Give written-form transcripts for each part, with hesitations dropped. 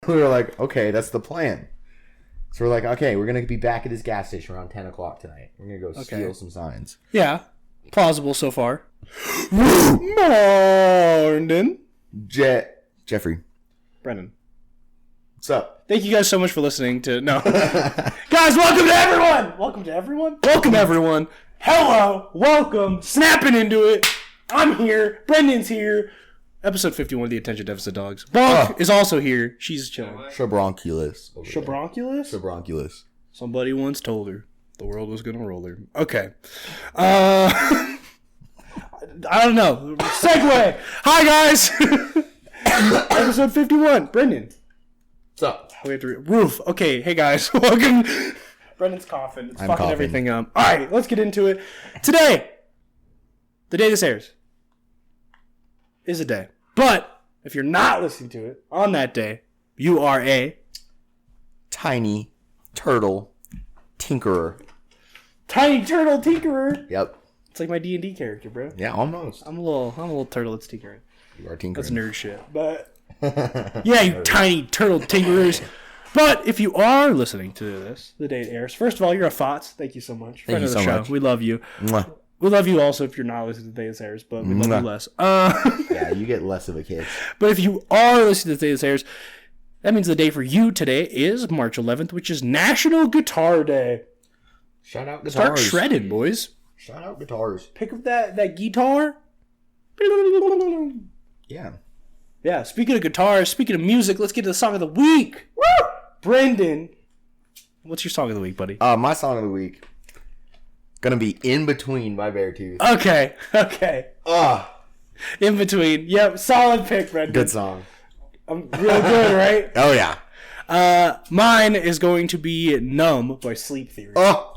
We were like, okay, that's the plan. So we're like, okay, we're going to be back at this gas station around 10 o'clock tonight. We're going to go steal some signs. Yeah. Plausible so far. Morning. Jeffrey. Brennan. What's up? Thank you guys so much for listening to... No. Guys, welcome to everyone! Welcome to everyone? Welcome, everyone. Hello. Welcome. Snapping into it. I'm here. Brendan's here. Episode 51 of the Attention Deficit Dogs. Bonk is also here. She's chilling. Shabronculus. Shabronculus? Somebody once told her the world was going to roll her. Okay. I don't know. Segue. Hi, guys. Episode 51. Brendan. What's up? We have to roof. Okay. Hey, guys. Welcome. Brendan's coughing. It's fucking everything up. All right. Let's get into it. Today, the day this airs, is a day. But if you're not listening to it on that day, you are a tiny turtle tinkerer. Tiny turtle tinkerer. Yep. It's like my D&D character, bro. Yeah, almost. I'm a little turtle that's tinkering. You are tinkering. That's nerd shit. But yeah, you tiny turtle tinkerers. But if you are listening to this the day it airs, first of all, you're a FOTS. Thank you so much. Thank you so much. We love you. Mwah. We love you also if you're not listening to the day this airs, but we love you less. Yeah, you get less of a kiss. But if you are listening to the day this airs, that means the day for you today is March 11th, which is National Guitar Day. Shout out guitars. Start shredding, boys. Shout out guitars. Pick up that guitar. Yeah. Yeah, speaking of guitars, speaking of music, let's get to the song of the week. Woo! Brendan, what's your song of the week, buddy? My song of the week. Gonna be In Between by Beartooth. Okay. In Between. Yep, solid pick, Brendan. Good song. I'm real good, right? Oh, yeah. Mine is going to be Numb by Sleep Theory. Oh.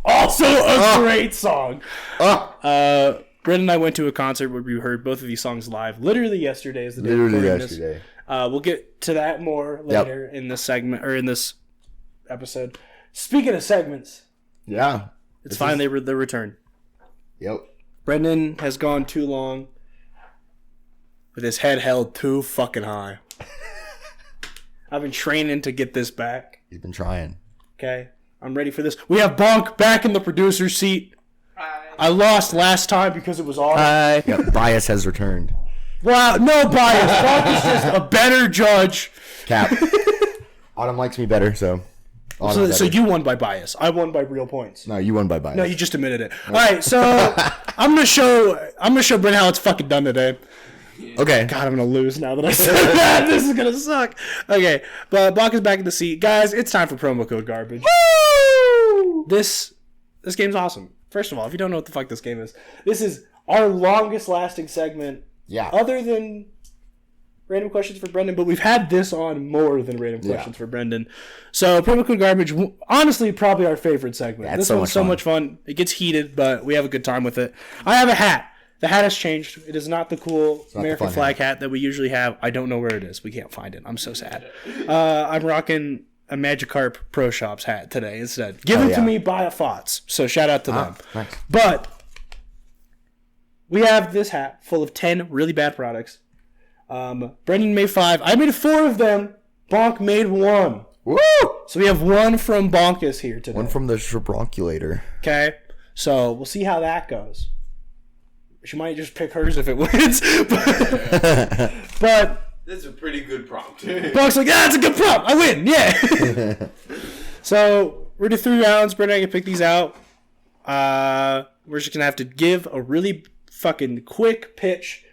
Also a great song. Brendan and I went to a concert where we heard both of these songs live. Literally yesterday is the day. Literally yesterday. We'll get to that more later in this segment or in this episode. Speaking of segments, yeah, it's finally the return. Yep. Brendan has gone too long with his head held too fucking high. I've been training to get this back. He's been trying. Okay, I'm ready for this. We have Bonk back in the producer's seat. Hi. I lost last time because it was on. Hi. Yep, bias has returned. Wow, no bias. Bonk is just a better judge. Cap. Autumn likes me better, so. So you won by bias. I won by real points. No, you won by bias. No, you just admitted it. All right, so I'm gonna show Brent how it's fucking done today. Okay. God, I'm gonna lose now that I said that. This is gonna suck. Okay, but Bonk is back in the seat, guys. It's time for promo code garbage. Woo! This game's awesome. First of all, if you don't know what the fuck this game is, this is our longest lasting segment. Yeah. Other than random questions for Brendan, but we've had this on more than random questions for Brendan. So promo code garbage, honestly, probably our favorite segment. Yeah, this one's so much fun. It gets heated, but we have a good time with it. I have a hat. The hat has changed. It is not the cool American flag hat that we usually have. I don't know where it is. We can't find it. I'm so sad. I'm rocking a Magikarp Pro Shops hat today instead. Given to me by a FOTS. So shout out to them. Nice. But we have this hat full of 10 really bad products. Brendan made 5. I made 4 of them. Bonk made 1. Woo! So we have 1 from Bonkus here today. 1 from the Shabronculator. Okay. So we'll see how that goes. She might just pick hers if it wins. But that's a pretty good prompt. Bonk's like, yeah, it's a good prompt. I win. Yeah. So we're to 3 rounds. Brendan and I can pick these out. We're just going to have to give a really fucking quick pitch.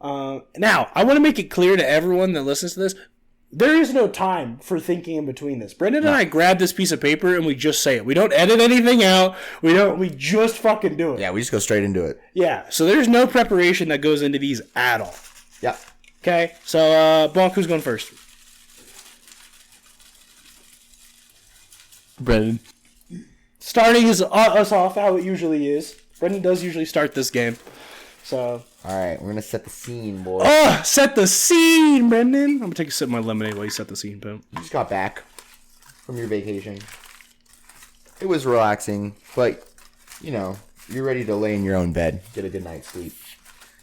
Now, I want to make it clear to everyone that listens to this, there is no time for thinking in between this. Brendan and I grab this piece of paper and we just say it. We don't edit anything out. We just fucking do it. Yeah, we just go straight into it. Yeah, so there's no preparation that goes into these at all. Yeah. Okay, so, Bonk, who's going first? Brendan. Starting us off how it usually is. Brendan does usually start this game. So. Alright, we're going to set the scene, boy. Oh, set the scene, Brendan. I'm going to take a sip of my lemonade while you set the scene, Pimp. You just got back from your vacation. It was relaxing, but, you know, you're ready to lay in your own bed, get a good night's sleep.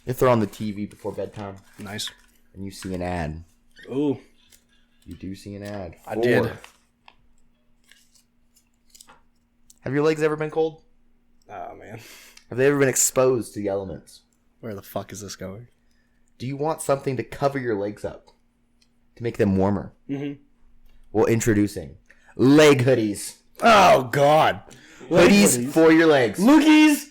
You throw on the TV before bedtime. Nice. And you see an ad. Ooh. You do see an ad. I did. Have your legs ever been cold? Oh, man. Have they ever been exposed to the elements? Where the fuck is this going? Do you want something to cover your legs up? To make them warmer? Mm-hmm. Well, introducing leg hoodies. Oh, God. Hoodies for your legs. Loogies.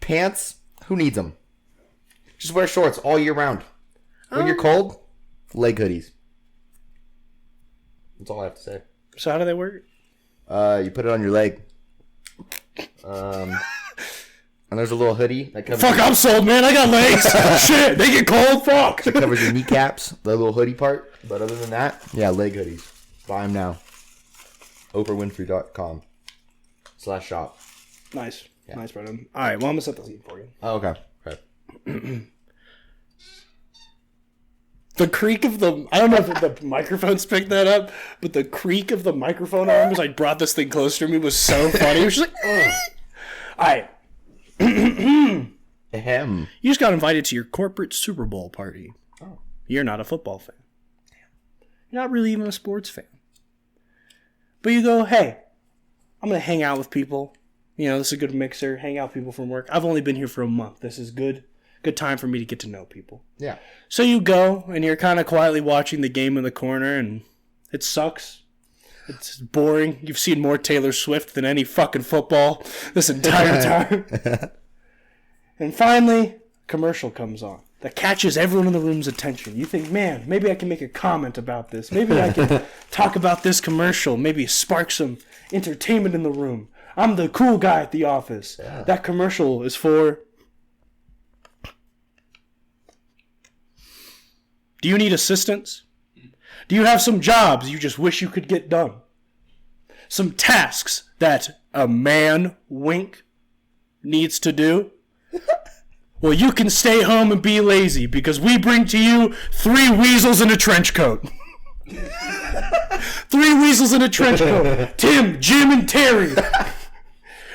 Pants. Who needs them? Just wear shorts all year round. When you're cold, leg hoodies. That's all I have to say. So how do they work? You put it on your leg. And there's a little hoodie that covers. Fuck, I'm sold, man. I got legs. Shit, they get cold. Fuck. That covers your kneecaps, the little hoodie part. But other than that, yeah, leg hoodies. Buy them now. OprahWinfrey.com/shop. Nice. Yeah. Nice, Brendan. All right, well, I'm going to set the scene for you. Oh, okay. Right. The creak of the... I don't know if the microphones picked that up, but the creak of the microphone arm as I brought this thing closer to me was so funny. It was just like... Ugh. All right. Ahem. You just got invited to your corporate Super Bowl party. Oh. You're not a football fan. You're not really even a sports fan. But you go, hey, I'm going to hang out with people. You know, this is a good mixer. Hang out with people from work. I've only been here for a month. This is good time for me to get to know people. Yeah. So you go, and you're kind of quietly watching the game in the corner, and it sucks. It's boring. You've seen more Taylor Swift than any fucking football this entire time. And finally, a commercial comes on that catches everyone in the room's attention. You think, man, maybe I can make a comment about this. Maybe I can talk about this commercial. Maybe spark some entertainment in the room. I'm the cool guy at the office. Yeah. That commercial is for... Do you need assistance? Do you have some jobs you just wish you could get done? Some tasks that a man, wink, needs to do? Well, you can stay home and be lazy because we bring to you 3 weasels in a trench coat. 3 weasels in a trench coat. Tim, Jim, and Terry.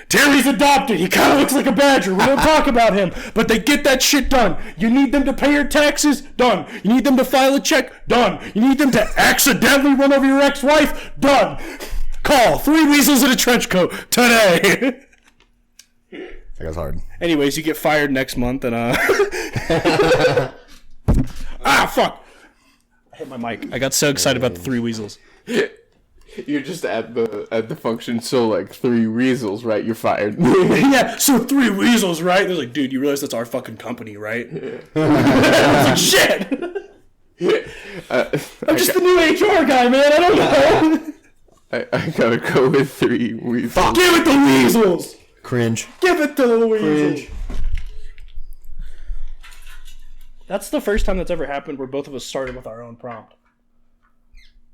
Terry's adopted. He kind of looks like a badger. We don't talk about him, but they get that shit done. You need them to pay your taxes? Done. You need them to file a check? Done. You need them to accidentally run over your ex-wife? Done. Call 3 weasels in a trench coat today. That was hard. Anyways, you get fired next month, and fuck! I hit my mic. I got so excited about the 3 weasels. You're just at the function, so like 3 weasels, right? You're fired. Yeah, so 3 weasels, right? They're like, dude, you realize that's our fucking company, right? I was like, shit! I'm just the new HR guy, man. I don't know. I gotta go with 3 weasels. Fuck. Give it the weasels! Cringe. Give it to the weasels! Cringe. That's the first time that's ever happened where both of us started with our own prompt.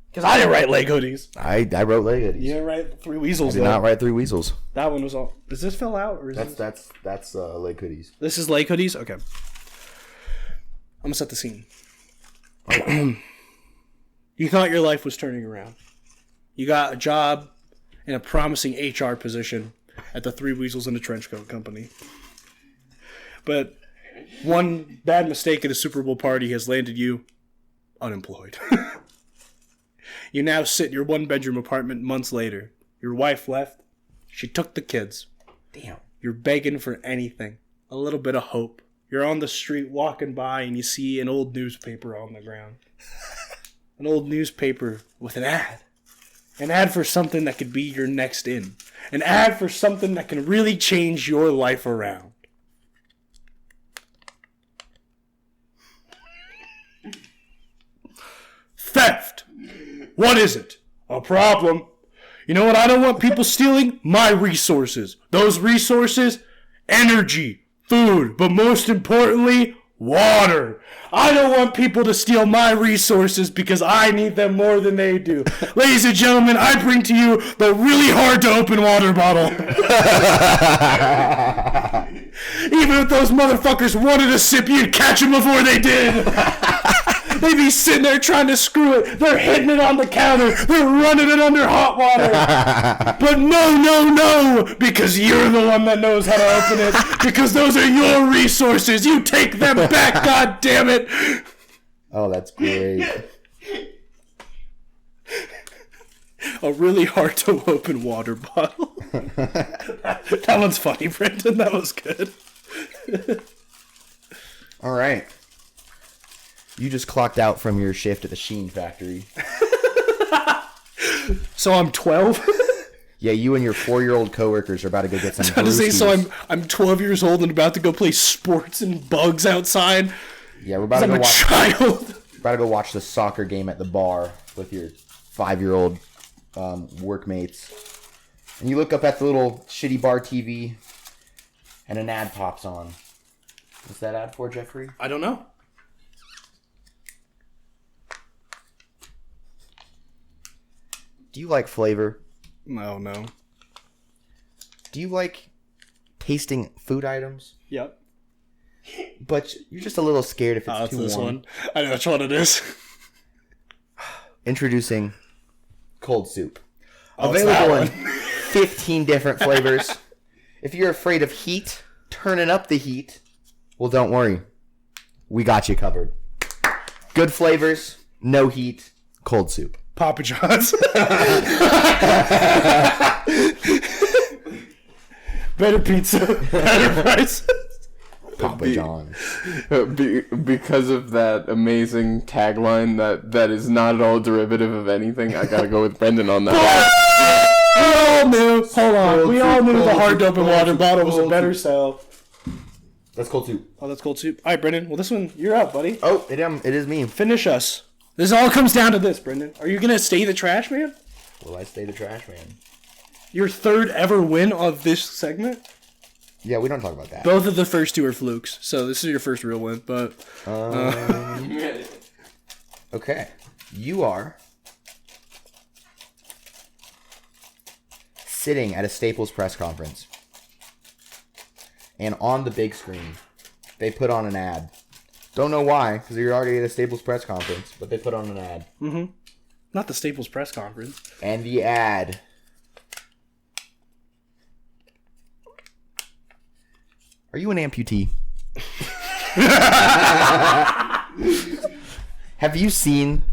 Because I didn't write leg hoodies. I wrote leg hoodies. You didn't write 3 weasels, I did not write 3 weasels. That one was all... Does this fill out? Or is That's leg hoodies. This is leg hoodies? Okay. I'm going to set the scene. You thought your life was turning around. You got a job in a promising HR position at the 3 Weasels in a Trench Coat company. But one bad mistake at a Super Bowl party has landed you unemployed. You now sit in your 1-bedroom apartment months later. Your wife left. She took the kids. Damn. You're begging for anything. A little bit of hope. You're on the street walking by and you see an old newspaper on the ground. An old newspaper with an ad. An ad for something that could be your next in. An ad for something that can really change your life around. Theft. What is it? A problem. You know what I don't want people stealing? My resources. Those resources? Energy, food, but most importantly, water. I don't want people to steal my resources because I need them more than they do. Ladies and gentlemen, I bring to you the really hard to open water bottle. Even if those motherfuckers wanted a sip, you'd catch them before they did. They'd be sitting there trying to screw it. They're hitting it on the counter. They're running it under hot water. But no, because you're the one that knows how to open it. Because those are your resources. You take them back, God damn it. Oh, that's great. A really hard to open water bottle. That one's funny, Brendan. That was good. All right. You just clocked out from your shift at the Sheen factory. So I'm 12. Yeah, you and your 4-year-old coworkers are about to go get some. I was about to say, so brewskis. I'm 12 years old and about to go play sports and bugs outside. Yeah, we're about to I'm go a watch. child. About to go watch the soccer game at the bar with your 5-year-old workmates. And you look up at the little shitty bar TV, and an ad pops on. What's that ad for, Jeffrey? I don't know. Do you like flavor? No. Do you like tasting food items? Yep. But you're just a little scared if it's That's too this warm. one. I know which one it is. Introducing cold soup. Oh, it's that Available in 15 different flavors. If you're afraid of heat, turning up the heat, well, don't worry. We got you covered. Good flavors, no heat, cold soup. Papa John's. Better pizza. Better price. Papa John's. Because of that amazing tagline that is not at all derivative of anything, I gotta go with Brendan on that. We all knew. Hold on. Cold We all soup, knew the cold hard to open soup, water cold bottle was a soup, better sell. That's cold soup. Oh, that's cold soup. All right, Brendan. Well, this one, you're up, buddy. Oh, it is me. Finish us. This all comes down to this, Brendan. Are you gonna stay the trash man? Will I stay the trash man? Your third ever win of this segment? Yeah, we don't talk about that. Both of the first two are flukes, so this is your first real win. But Okay. You are sitting at a Staples press conference. And on the big screen, they put on an ad. Don't know why, because you're already at a Staples press conference, but they put on an ad. not the Staples press conference. And the ad. Are you an amputee? Have you seen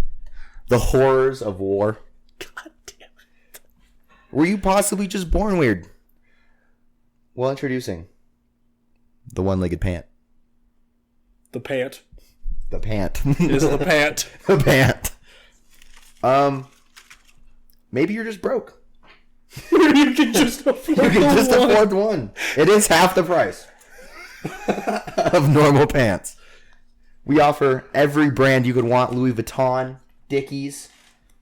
the horrors of war? God damn it. Were you possibly just born weird? Well, introducing the one-legged pant. The pant. The pant. Is the pant. The pant. Maybe you're just broke. You can just afford You can just one. afford one. It is half the price of normal pants. We offer every brand you could want. Louis Vuitton, Dickies,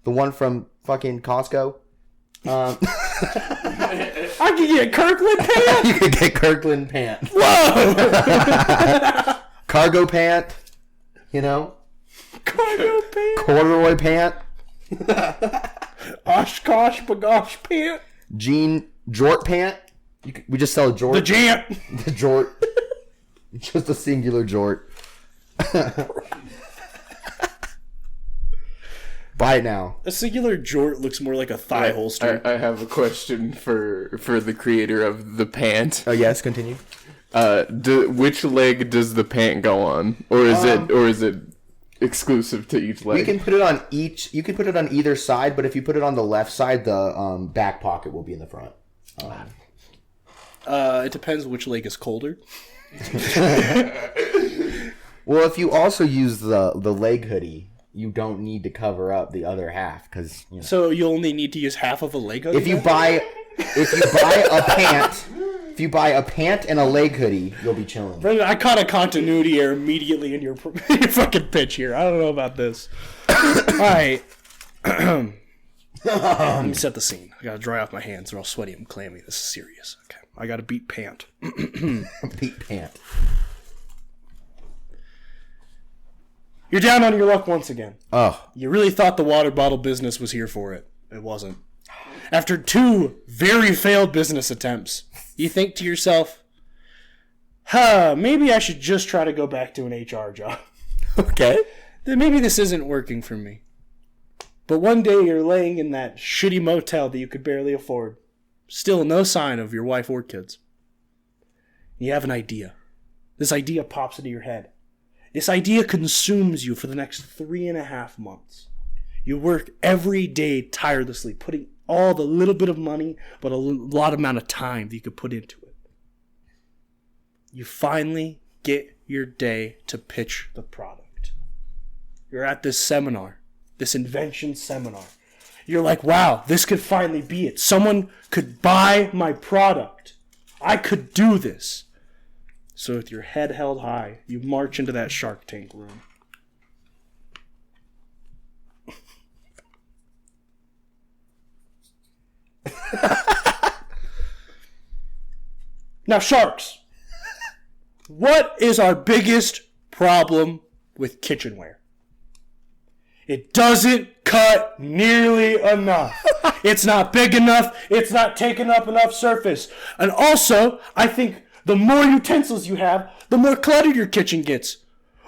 the one from fucking Costco. I can get Kirkland pant. You could get Kirkland pant. Whoa. Cargo pant. You know? Cargo pant. Corduroy pant. Oshkosh bagosh pant. Jean jort pant. We just sell a jort. The jant. The jort. Just a singular jort. Buy it now. A singular jort looks more like a thigh holster. I have a question for the creator of the pant. Oh yes, continue. Which leg does the pant go on, or is it exclusive to each leg? You can put it on each. You can put it on either side, but if you put it on the left side, the back pocket will be in the front. It depends which leg is colder. Well, if you also use the leg hoodie, you don't need to cover up the other half because you know. So you only need to use half of a leg hoodie? If you buy a pant and a leg hoodie, you'll be chilling. Brendan, I caught a continuity error immediately in your fucking pitch here. I don't know about this. Alright. Let me set the scene. I gotta dry off my hands. They're all sweaty and clammy. This is serious. Okay. I gotta beat pant. Beat pant. You're down on your luck once again. Oh, You really thought the water bottle business was here for it. It wasn't. After 2 very failed business attempts, you think to yourself, maybe I should just try to go back to an HR job. okay. Then maybe this isn't working for me. But one day you're laying in that shitty motel that you could barely afford. Still no sign of your wife or kids. You have an idea. This idea pops into your head. This idea consumes you for the next 3.5 months. You work every day tirelessly, putting all the little bit of money, but a lot amount of time that you could put into it. You finally get your day to pitch the product. You're at this seminar, this invention seminar. You're like, wow, this could finally be it. Someone could buy my product. I could do this. So with your head held high, you march into that Shark Tank room. Now, sharks. What is our biggest problem with kitchenware? It doesn't cut nearly enough. It's not big enough. It's not taking up enough surface. And also, I think the more utensils you have, the more cluttered your kitchen gets.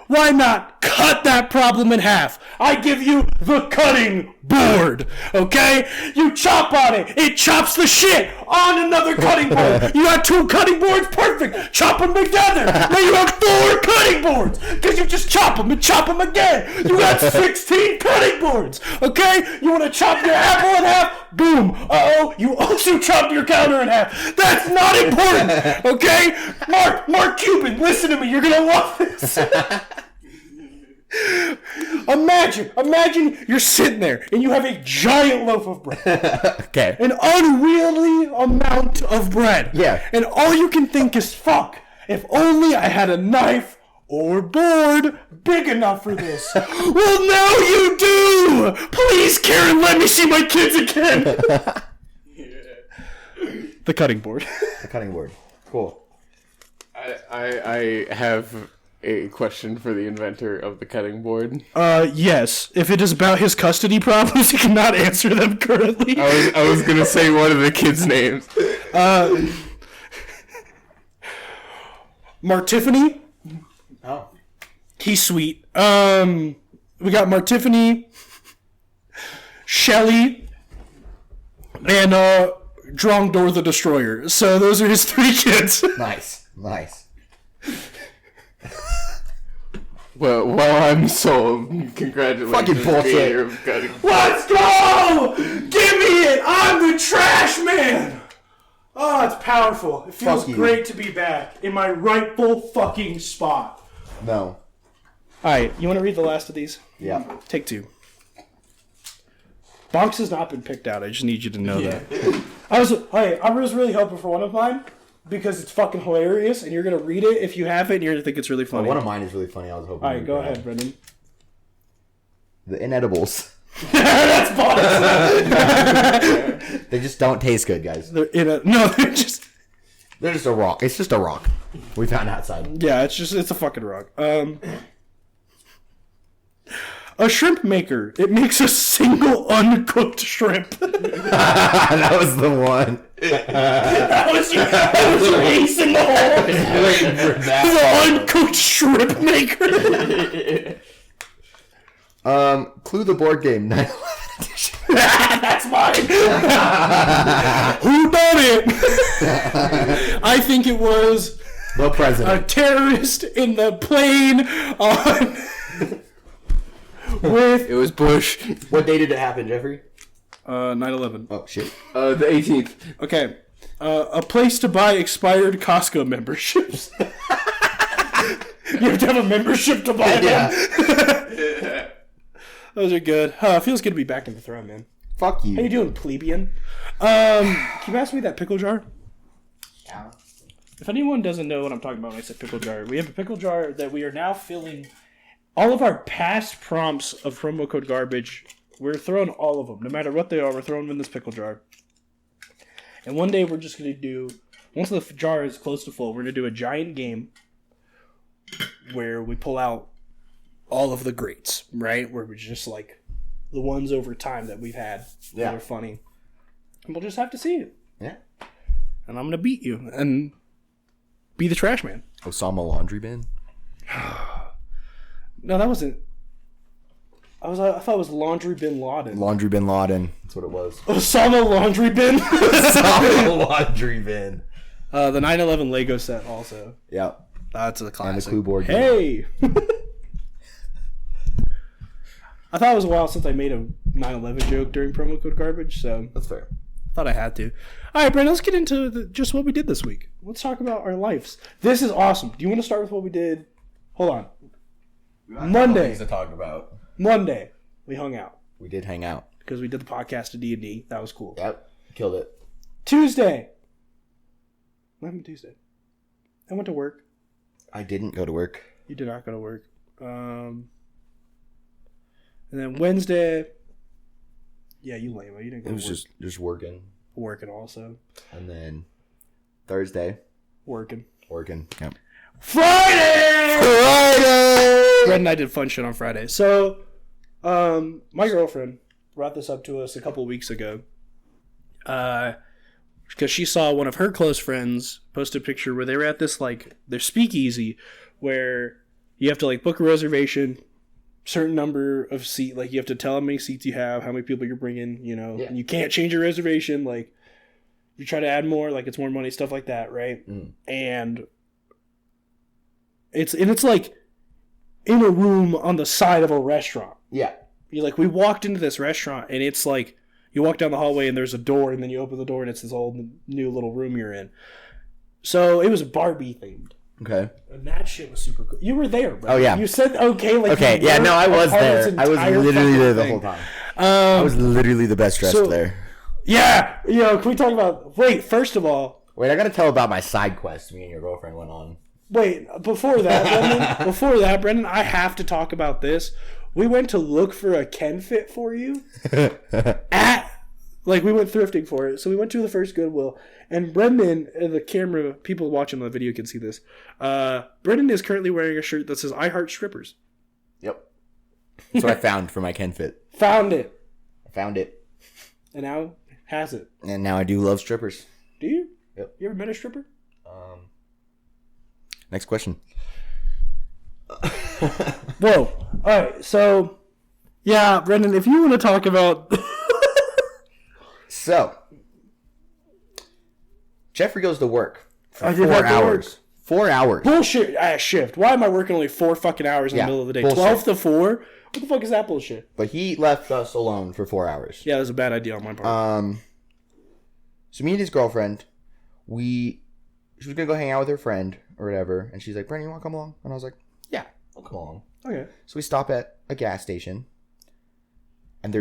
Why not cut that problem in half? I give you the cutting board, okay? You chop on it. It chops the shit on another cutting board. You got 2 cutting boards, perfect. Chop them together. Now you have 4 cutting boards because you just chop them and chop them again. You got 16 cutting boards, okay? You want to chop your apple in half? Boom. Uh-oh, you also chopped your counter in half. That's not important, okay? Mark Cuban, listen to me. You're going to love this. Imagine you're sitting there and you have a giant loaf of bread. Okay. An unwieldy amount of bread. Yeah. And all you can think is, fuck, if only I had a knife or board big enough for this. Well, now you do! Please, Karen, let me see my kids again! The cutting board. The cutting board. Cool. I have a question for the inventor of the cutting board. Yes. If it is about his custody problems, he cannot answer them currently. I was gonna say one of the kids' names. Martiffany. Oh. He's sweet. We got Martiffany, Shelly, and Drongdor the Destroyer. So those are his 3 kids. Nice. Well, I'm sold. Congratulations. Fucking bullshit. creator of cutting. Let's go! Give me it! I'm the trash man! Oh, it's powerful. It feels Fuck you. great to be back in my rightful fucking spot. No. Alright, you want to read the last of these? Yeah. Take 2. Bonks has not been picked out. I just need you to know that. I was really hoping for one of mine because it's fucking hilarious, and you're gonna read it if you have it, and you're gonna think it's really funny. One of mine is really funny. I was hoping. All right, go ahead, Brendan. The inedibles. That's Bonks. They just don't taste good, guys. They're just They're just a rock. It's just a rock. We found outside. yeah. It's a fucking rock. A shrimp maker. It makes a single uncooked shrimp. That was the one. That was your ace in the hole. Waiting for that. The uncooked shrimp maker. Clue the board game. 9/11 edition. That's mine. Who done it? I think it was The a president. terrorist in the plane on with It was Bush. What day did it happen, Jeffrey? 9/11. Oh shit. The 18th. Okay. A place to buy expired Costco memberships. You have to have a membership to buy them. Those are good. It feels good to be back in the throne, man. Fuck How you you. doing, plebeian? Can you pass me that pickle jar? Yeah. If anyone doesn't know what I'm talking about when I said pickle jar, we have a pickle jar that we are now filling all of our past prompts of promo code garbage. We're throwing all of them, no matter what they are. We're throwing them in this pickle jar. And one day we're just gonna do, once the jar is close to full, we're gonna do a giant game where we pull out all of the greats, right? Where we're just like the ones over time that we've had that are funny, and we'll just have to see it. Yeah. And I'm gonna beat you and be the trash man. Osama laundry bin. No, that wasn't. I thought it was Laundry Bin Laden. Laundry bin Laden. That's what it was. Osama Laundry Bin. Osama laundry bin. The 9/11 Lego set also. Yeah. That's a classic. clue board game. Hey. I thought it was a while since I made a 9/11 joke during promo code garbage, so That's fair. I thought I had to. All right, Brandon, let's get into just what we did this week. Let's talk about our lives. This is awesome. Do you want to start with what we did? Hold on. Monday. Things to talk about. Monday, we hung out We did hang out. because we did the podcast of D&D. That was cool. Yep. Killed it. Tuesday. What happened Tuesday? I went to work. I didn't go to work. You did not go to work. And then Wednesday. Yeah, you lame. You didn't go It was to work. just working. Working also. And then Thursday, Working. working. Yep. Friday! Friday! Brett and I did fun shit on Friday. So, my girlfriend brought this up to us a couple weeks ago. Because she saw one of her close friends post a picture where they were at this, like, their speakeasy where you have to, like, book a reservation, certain number of seat, like, you have to tell how many seats you have, how many people you're bringing, you know, Yeah. and you can't change your reservation, like, you try to add more, like, it's more money, stuff like that, right? Mm. And it's like in a room on the side of a restaurant. Yeah. We walked into this restaurant and it's like you walk down the hallway and there's a door and then you open the door and it's this old new little room you're in. So it was Barbie themed. Okay. And that shit was super cool. You were there, bro. Oh, yeah. You said okay, like Okay. you Yeah. were No, I a was part of this there. I was entire literally fucking there the thing. whole time. I was literally the best dressed so- there. Yeah, can we talk about? Wait, first of all, Wait, I gotta tell about my side quest me and your girlfriend went on. before that, Brendan, I have to talk about this. We went to look for a Ken fit for you we went thrifting for it. So we went to the first Goodwill, and Brendan, the camera, people watching the video can see this. Brendan is currently wearing a shirt that says "I Heart Strippers." Yep. That's what I found for my Ken fit. Found it, I found it. and now has it. And now I do love strippers. Do you? Yep. You ever met a stripper? Next question. Whoa. All right. So, yeah, Brendan, if you want to talk about. So, Jeffrey goes to work for I did 4 have to hours. work. 4 hours. Bullshit ass shift. Why am I working only 4 fucking hours in Yeah, the middle of the day? bullshit. 12 to 4? What the fuck is that bullshit? But he left us alone for 4 hours. Yeah, that was a bad idea on my part. So me and his girlfriend, she was gonna go hang out with her friend or whatever, and she's like, "Brendan, you want to come along?" And I was like, "Yeah, I'll come along." Okay. So we stop at a gas station, and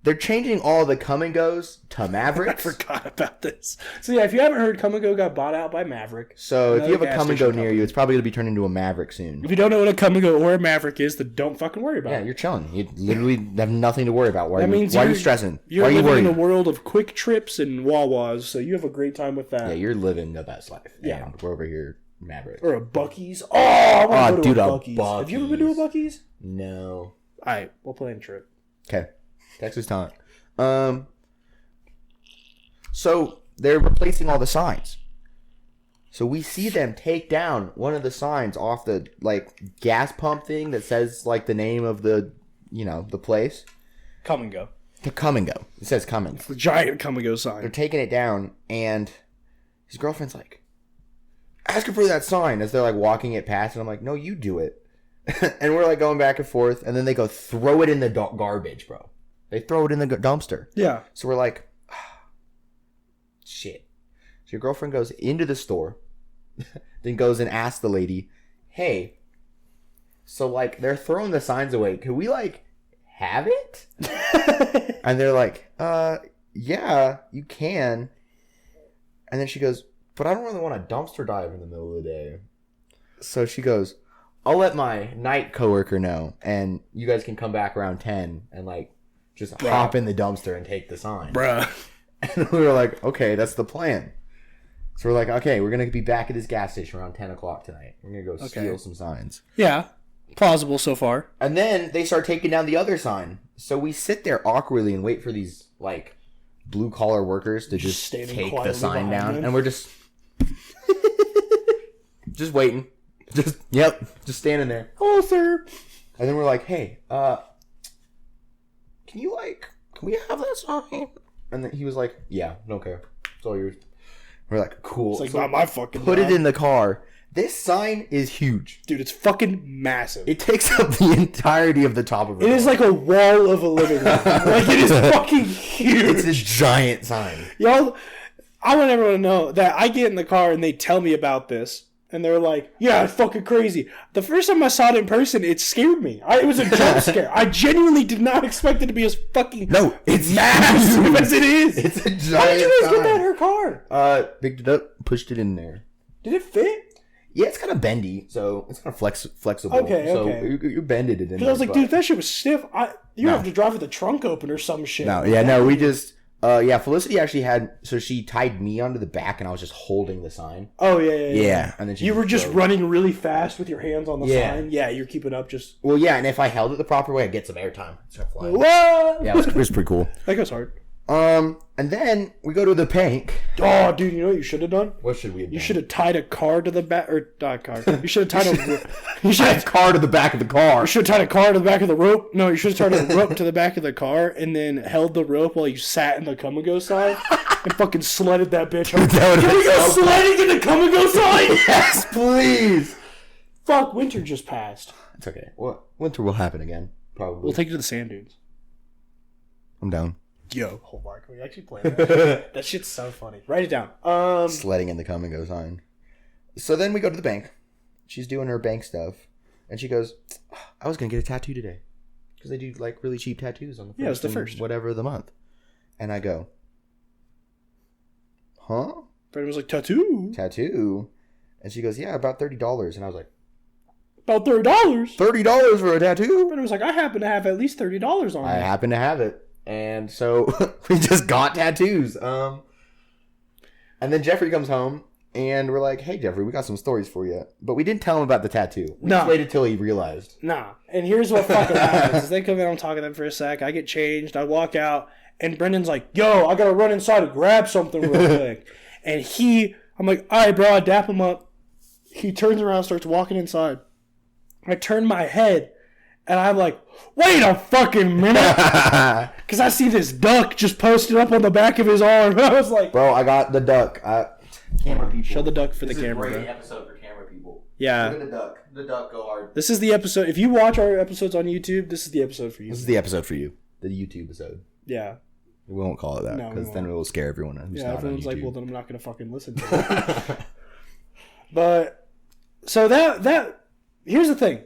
they're changing all the come and goes to I Mavericks. forgot about this. So yeah, if you haven't heard, Come and Go got bought out by Maverick. So if you have Another a gas come and go station near company. you, it's probably gonna be turned into a Maverick soon. If you don't know what a Come and Go or a Maverick is, then don't fucking worry about Yeah, it. you're chilling. You literally have nothing to worry about. Why That are you, means why are you you're- stressing? You're Why are you living in worried? a world of quick trips and Wawas, so you have a great time with that. Yeah, you're living the best life. Yeah. And we're over here, Maverick. Or a Buc-ee's. Oh, I want to go to dude, a a Buc-ee's. Have you ever been to a Buc-ee's? No. Alright, we'll plan a trip. Okay. Texas time. So they're replacing all the signs. So we see them take down one of the signs off the gas pump thing that says the name of the the place. Come and Go. To Come and Go. It says Come and Go. The giant Come and Go They're sign. taking it down, and his girlfriend's like, asking for that sign as they're walking it past, and I'm like, no, you do it. And we're going back and forth, and then they go throw it in the garbage, bro. They throw it in the dumpster. Yeah. So we're like, shit. So your girlfriend goes into the store, then goes and asks the lady, hey, so they're throwing the signs away. Could we have it? And they're like, yeah, you can. And then she goes, but I don't really want to dumpster dive in the middle of the day. So she goes, I'll let my night coworker know, and you guys can come back around 10 and just hop in the dumpster and take the sign. Bruh. And we were like, okay, that's the plan. So we're like, okay, we're going to be back at this gas station around 10 o'clock tonight. We're going to go steal some signs. Yeah. Plausible so far. And then they start taking down the other sign. So we sit there awkwardly and wait for these, blue collar workers to just standing take the quietly sign behind down. them. And we're just waiting. Just standing there. Oh, sir. And then we're like, hey, can we have that sign? And then he was like, yeah, don't care. It's all yours. We're like, cool. It's So not my fucking put it job. in the car, This sign is huge. Dude, it's fucking massive. It takes up the entirety of the top of it. It is like a wall of a living room. Like, it is fucking huge. It's a giant sign. Y'all, I want everyone to know that I get in the car and they tell me about this. And they're like, yeah, it's fucking crazy. The first time I saw it in person, it scared me. It was a jump scare. I genuinely did not expect it to be as fucking it's massive as it is. It's a giant How did you guys sign. get that in her car? Picked it up, pushed it in there. Did it fit? Yeah, it's kind of bendy, so it's kind of flexible. Okay, so okay. you bended it in there. Because I was like, but- dude, that shit was stiff. You No. have to drive with the trunk open or some shit. we just... Felicity actually had... So she tied me onto the back, and I was just holding the sign. Oh, yeah. Yeah, and then she You were just drove. running really fast with your hands on the Yeah. sign. Yeah, you're keeping up just... Well, yeah, and if I held it the proper way, I'd get some airtime. Start flying. What? Yeah, it was pretty cool. That goes hard. And then we go to the bank. Oh, dude, you know what you should have done? What should we have done? You should have tied a car to the back, or not a car. You should have tied a. You should tied a have. car to the back of the car. You should have tied a car to the back of the rope. No, you should have tied a rope to the back of the car and then held the rope while you sat in the come and go side and fucking sledded that bitch home. That would've Can we been go so sledding in the come and go side? Yes, please. Fuck, winter just passed. It's okay. Well, winter will happen again, probably. We'll take you to the sand dunes. I'm down. Yo, hold on, can we actually play that? That shit's so funny. Write it down. Sledding in the come and go sign. So then we go to the bank. She's doing her bank stuff, and she goes, "I was gonna get a tattoo today, because they do like really cheap tattoos on the first, Yeah, it's the and first. whatever of the month." And I go, "Huh? Brandon was like, tattoo? Tattoo?" And she goes, "Yeah, about $30." And I was like, About $30? $30 for a tattoo? Brandon was like, I happen to have at least $30 on I me. happen to have it. And so we just got tattoos. And then Jeffrey comes home, and we're like, "Hey, Jeffrey, we got some stories for you." But we didn't tell him about the tattoo. We just No. waited till he realized. Nah. And here's what fucking happens. Is they come in, I'm talking to them for a sec. I get changed. I walk out. And Brendan's like, yo, I got to run inside and grab something real quick. And I'm like, all right, bro. I dap him up. He turns around, starts walking inside. I turn my head. And I'm like, wait a fucking minute. Because I see this duck just posted up on the back of his arm. I was like, Bro, I got the duck. Camera people. show the duck for This the is camera, a great bro. episode for camera people. Yeah. Look at the duck. The duck go hard. This is the episode. If you watch our episodes on YouTube, this is the episode for you. This is the episode for you. The YouTube episode. Yeah. We won't call it that No, we because then won't. it will scare everyone who's Yeah, not on everyone's like, YouTube. well, then I'm not going to fucking listen to it. But, so that, here's the thing.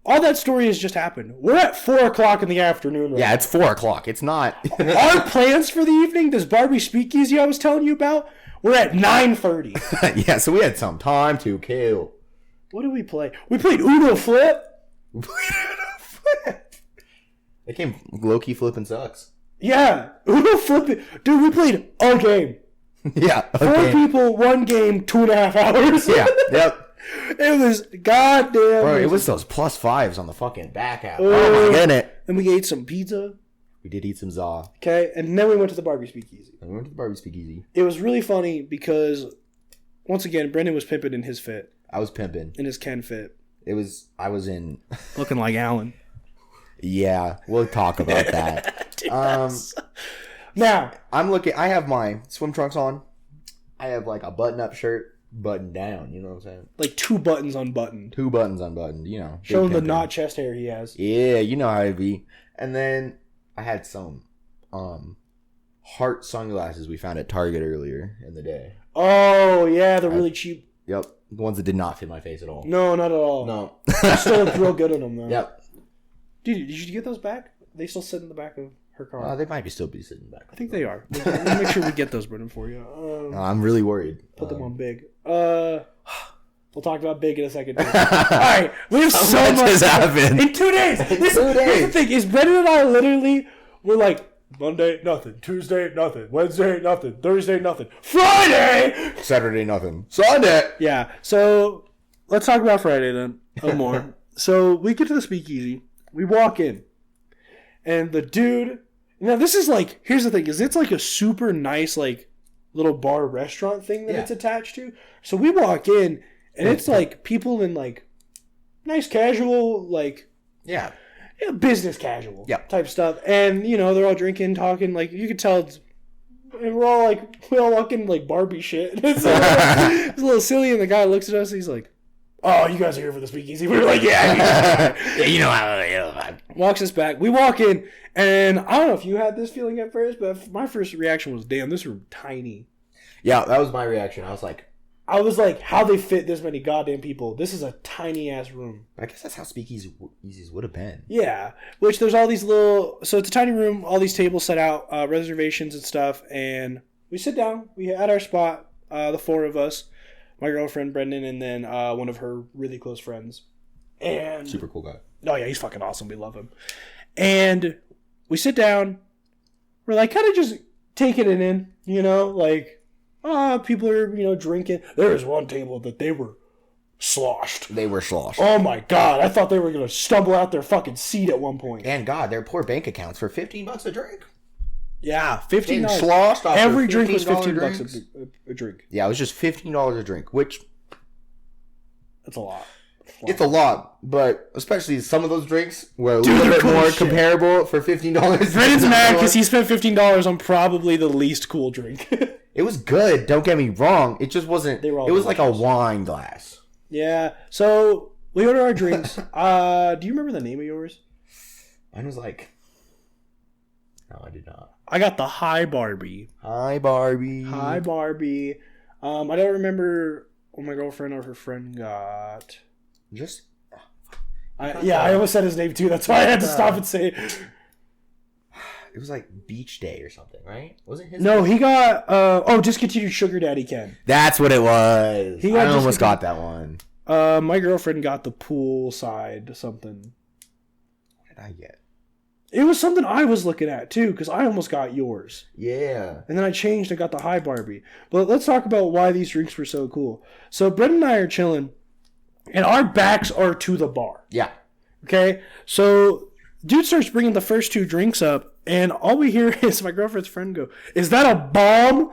All that story has just happened. We're at 4 o'clock in the afternoon right Yeah, it's 4 o'clock. It's not. now. Our plans for the evening, this Barbie Speakeasy I was telling you about, we're at 9:30. Yeah, so we had some time to kill. What did we play? We played Uno Flip. It came low-key flipping sucks. Yeah, Uno Flip. Dude, we played a game. Yeah. 4 Okay. people, 1 game, 2.5 hours. Yeah. Yep. It was goddamn. Bro, it was those +5s on the fucking back half. Oh. Oh my goodness. And we ate some pizza. We did eat some za. Okay, and then we went to the Barbie Speakeasy. And we went to the Barbie Speakeasy. It was really funny because, once again, Brendan was pimping in his fit, I was pimping. in his Ken fit, I was in. looking like Alan. Yeah, we'll talk about that. Dude, Um, now, I have my swim trunks on. I have like a button-up shirt, button down. You know what I'm saying? like 2 buttons unbuttoned, 2 buttons unbuttoned. You know, big showing the pimpin'. not chest hair he has. Yeah, you know how it be. And then I had some heart sunglasses we found at Target earlier in the day. Oh yeah, they're really cheap. Yep, the ones that did not fit my face at all. No, not at all. No. They still look real good on them though. Yep. Dude, did you get those back? They still sit in the back of her car. They might still be sitting back. I think they are. We'll make sure we get those, Brendan, for you. I'm really worried. Put them on big. We'll talk about big in a second. All right, we have so much much has happened. in 2 days. Here's the thing: is Brendan and I literally were like Monday nothing, Tuesday nothing, Wednesday nothing, Thursday nothing, Friday. Saturday nothing. Sunday. Yeah. So let's talk about Friday then. More. So we get to the Speakeasy. We walk in, and the dude. Now this is like. Here's the thing: is it's like a super nice like little bar restaurant thing that Yeah. it's attached to. So we walk in, and it's like people in like nice casual like. Yeah. Business casual Yeah. type stuff. And, you know, they're all drinking, talking. Like, you could tell it's And we all walk in like Barbie shit. It's a little silly, and the guy looks at us and he's like, "Oh, you guys are here for the speakeasy." We were like, "Yeah." Yeah, you know how. Walks us back. We walk in, and I don't know if you had this feeling at first, but my first reaction was, "Damn, this room tiny." Yeah, that was my reaction. I was like, how they fit this many goddamn people? This is a tiny ass room. I guess that's how speakeasies would have been. Yeah, which there's all these little. So it's a tiny room. All these tables set out, reservations and stuff, and we sit down. We had our spot. The four of us, my girlfriend Brendan, and then one of her really close friends. And Super cool guy. oh yeah, he's fucking awesome. We love him. And we sit down. We're like kind of just taking it in, like. People are, drinking. There was one table that they were sloshed. They were sloshed. Oh my god, I thought they were going to stumble out their fucking seat at one point. And God, their poor bank accounts for $15 a drink. Yeah, Getting $15. sloshed off Every of drink was $15 drinks. a drink. Yeah, it was just $15 a drink, which That's a lot. it's a lot, but especially some of those drinks were a Dude, little they're bit cool more as shit. comparable for $15. Brandon's mad because he spent $15 on probably the least cool drink. It was good, don't get me wrong. It just wasn't. They were all It was like a delicious. wine glass. Yeah, so we order our drinks. Do you remember the name of yours? Mine was like. No, I did not. I got the Hi Barbie. Hi, Barbie. Hi Barbie. I don't remember what my girlfriend or her friend got. Just. I almost said his name too. That's why I had to stop and say it. It was like Beach Day or something, right? Wasn't his? No, he got discontinued Sugar Daddy Ken. That's what it was. He got I almost just- got that one. My girlfriend got the poolside something. What did I get? It was something I was looking at too, because I almost got yours. Yeah. And then I changed and got the Hi Barbie. But let's talk about why these drinks were so cool. So Brendan and I are chilling, and our backs are to the bar. Yeah. Okay? So dude starts bringing the first two drinks up, and all we hear is my girlfriend's friend go, "Is that a bomb?"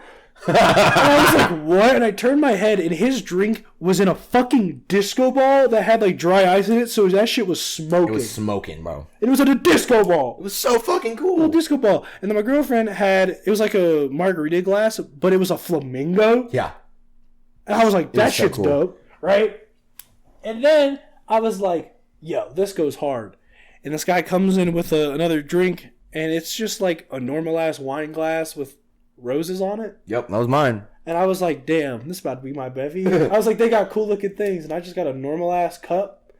And I was like, what? And I turned my head, and his drink was in a fucking disco ball that had like dry ice in it, so that shit was smoking. It was smoking, bro. It was in a disco ball. It was so fucking A cool. disco ball. And then my girlfriend had, it was like a margarita glass, but it was a flamingo. Yeah. And I was like, that was so shit's cool. dope, right? And then I was like, yo, this goes hard. And this guy comes in with another drink, and it's just like a normal ass wine glass with roses on it. Yep, that was mine. And I was like, damn, this is about to be my bevy. I was like, they got cool looking things, and I just got a normal ass cup.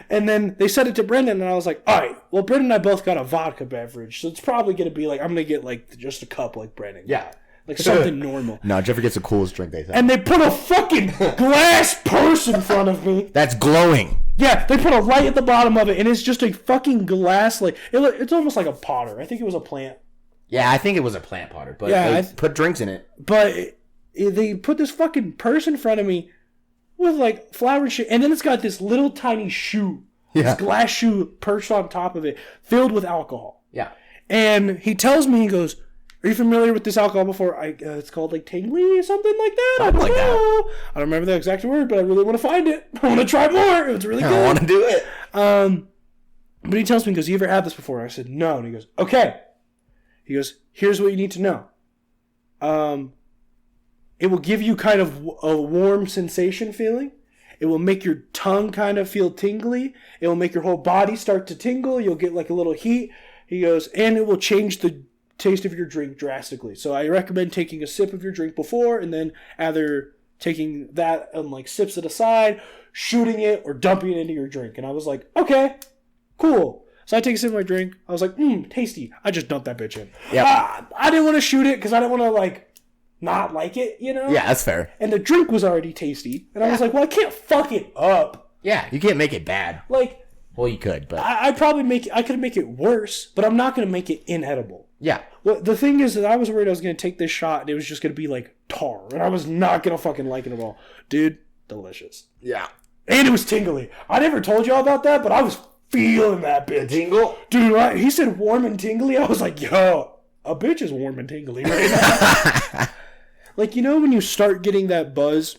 And then they said it to Brendan, and I was like, all right, well, Brendan and I both got a vodka beverage, so it's probably going to be like, I'm going to get like just a cup like Brendan. Yeah. Like something normal. No, Jeffrey gets the coolest drink they think. And they put a fucking glass purse in front of me. That's glowing. Yeah, they put a light at the bottom of it, and it's just a fucking glass. Like it's almost like a potter. I think it was a plant. Yeah, I think it was a plant potter, but Yeah, they put drinks in it. But they put this fucking purse in front of me with like flower and shit, and then it's got this little tiny shoe, Yeah. this glass shoe perched on top of it, filled with alcohol. Yeah. And he tells me, he goes, "Are you familiar with this alcohol before?" It's called like Tingly, something like that. Something I don't like that. know. I don't remember the exact word, but I really want to find it. I want to try more. It's really good. I want to do it. But he tells me, he goes, "You ever had this before?" I said, "No." And he goes, "Okay." He goes, "Here's what you need to know. It will give you kind of a warm sensation feeling. It will make your tongue kind of feel tingly. It will make your whole body start to tingle. You'll get like a little heat." He goes, "And it will change the taste of your drink drastically. So I recommend taking a sip of your drink before, and then either taking that and like sips it aside, shooting it, or dumping it into your drink." And I was like, okay, cool. So I take a sip of my drink. I was like, tasty. I just dumped that bitch in. Yep. I didn't want to shoot it because I didn't want to like not like it, you know? Yeah, that's fair. And the drink was already tasty. And I was like, well, I can't fuck it up. Yeah, you can't make it bad. Like, Well, you could, but I could make it worse, but I'm not going to make it inedible. yeah. Well, the thing is that I was worried I was going to take this shot and it was just going to be like tar. And I was not going to fucking like it at all. Dude, delicious. Yeah. And it was tingly. I never told y'all about that, but I was feeling that bitch. Tingle? Dude, he said warm and tingly. I was like, yo, a bitch is warm and tingly right now. Like, you know when you start getting that buzz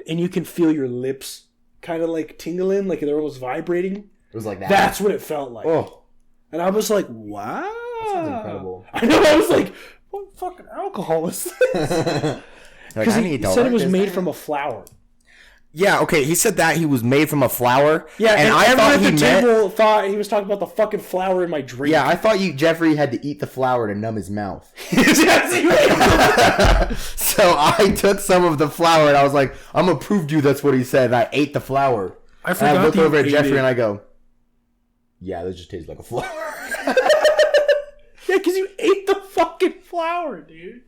and you can feel your lips kind of like tingling, like they're almost vibrating? It was like that. That's what it felt like. Oh, And I was like, wow. that sounds incredible. I know, I was like, what fucking alcohol is this? Like, Because I he need to said it learn was this. made from a flower. Yeah, okay. He said that he was made from a flower. Yeah, and I everyone thought at he the meant. table thought he was talking about the fucking flower in my drink. Yeah, I thought Jeffrey had to eat the flower to numb his mouth. So I took some of the flour and I was like, I'm gonna prove to you that's what he said. And I ate the flour. I And forgot I looked that you over at ate Jeffrey it. and I go, yeah, that just tastes like a flower. Yeah, because you ate the fucking flower, dude.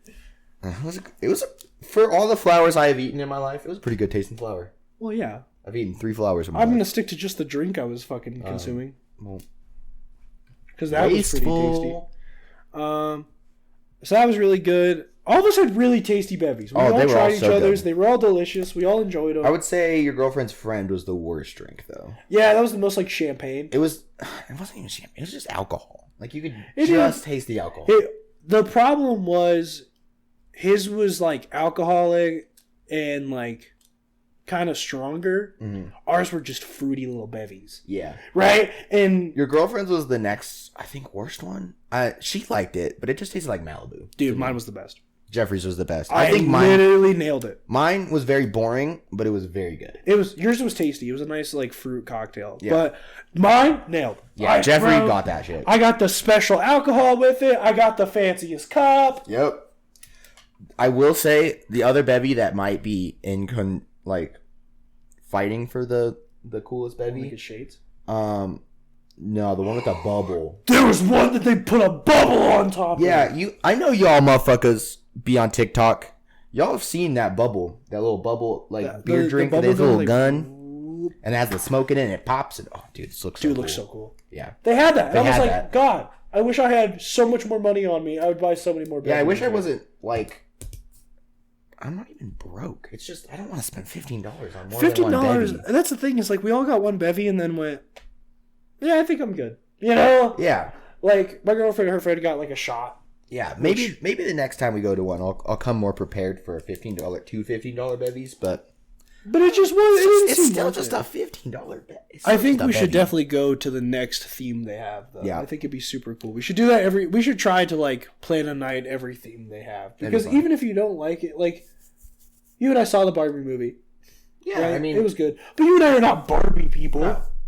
It was for all the flowers I have eaten in my life, it was a pretty good tasting flower. Well, yeah. I've eaten 3 flowers in my I'm life. gonna stick to just the drink I was fucking consuming Well, because that was pretty tasty. wasteful. So that was really good. All of us had really tasty bevies. We all they were tried all each so other's. good. They were all delicious. We all enjoyed them. I would say your girlfriend's friend was the worst drink, though. Yeah, that was the most like champagne. It wasn't even champagne. It was just alcohol. Like, you could It just is. taste the alcohol. The problem was his was like alcoholic and like kind of stronger. Mhm. Ours were just fruity little bevies, Yeah. right? And Your girlfriend's was the next, I think, worst one. She liked it, but it just tasted like Malibu. dude, mine was the best. Jeffrey's was the best. I think literally nailed it. mine was very boring, but it was very good. Yours was tasty. It was a nice like fruit cocktail. Yeah. But mine nailed. Yeah, Jeffrey bro, got that shit. I got the special alcohol with it. I got the fanciest cup. Yep. I will say the other bevy that might be fighting for the coolest Look bevy. at shades. No, the one with the bubble. There was one that they put a bubble on top. Yeah, of it. I know y'all motherfuckers be on TikTok. Y'all have seen that bubble, that little bubble beer drink with its little gun, and it has the smoke in it, and it pops. And oh, dude, this looks so Dude, cool. looks so cool. Yeah, They had that. And They I was had like, that. God, I wish I had so much more money on me. I would buy so many more. yeah. I wish I beverages. wasn't like. I'm not even broke. It's just I don't want to spend $15 on more $15. than one bevy. That's the thing. Is like we all got one bevy and then went. Yeah, I think I'm good. You know, Yeah, like my girlfriend and her friend got like a shot. yeah. Maybe the next time we go to one, I'll come more prepared for a $15, two $15 bevies, but But it just was. It didn't it's seem still worth just it. a $15 bet. I think we should definitely go to the next theme they have, though. Yeah. I think it'd be super cool. We should do that we should try to, like, plan a night every theme they have. That'd be Because fun. even if you don't like it, like, you and I saw the Barbie movie. Yeah, Right? I mean, it was good. But you and I are not Barbie people.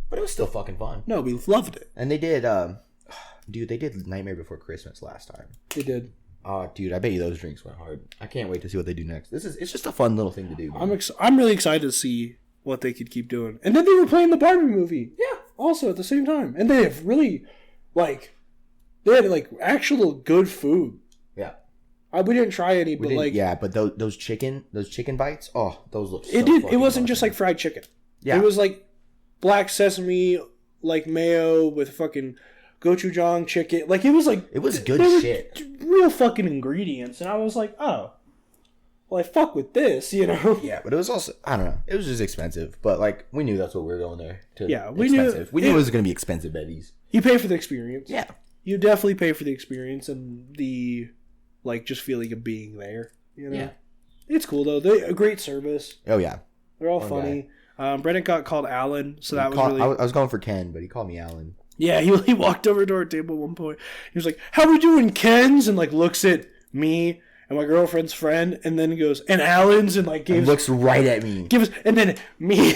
but it was still fucking fun. No, we loved it. And they did, dude, they did Nightmare Before Christmas last time. They did. Oh, dude, I bet you those drinks went hard. I can't wait to see what they do next. It's just a fun little thing to do. Man. I'm really excited to see what they could keep doing. And then they were playing the Barbie movie. Yeah. Also at the same time. And they have really, like, they had, like, actual good food. Yeah. We didn't try any, but, like... yeah, but those chicken bites, oh, those look. So It did. It fucking wasn't awesome. just like fried chicken. Yeah. It was like black sesame, like mayo with fucking gochujang chicken. Like it was like It was good they were shit. real fucking ingredients, and I was like, oh, well, I fuck with this, you know? Yeah, but it was also I don't know. It was just expensive, but like we knew that's what we were going there. To Yeah, we knew- expensive. We knew it was gonna be expensive bevies. You pay for the experience. Yeah. You definitely pay for the experience and the like just feeling of being there. You know? Yeah. It's cool though. They a great service. Oh yeah. They're all Okay. funny. Brennan got called Alan, so that was really. I was going for Ken, but he called me Alan. Yeah, he walked over to our table at one point. He was like, "How we doing, Ken's?" And like looks at me and my girlfriend's friend, and then goes, "And Alan's," and like He gives looks right at me. us, and then me,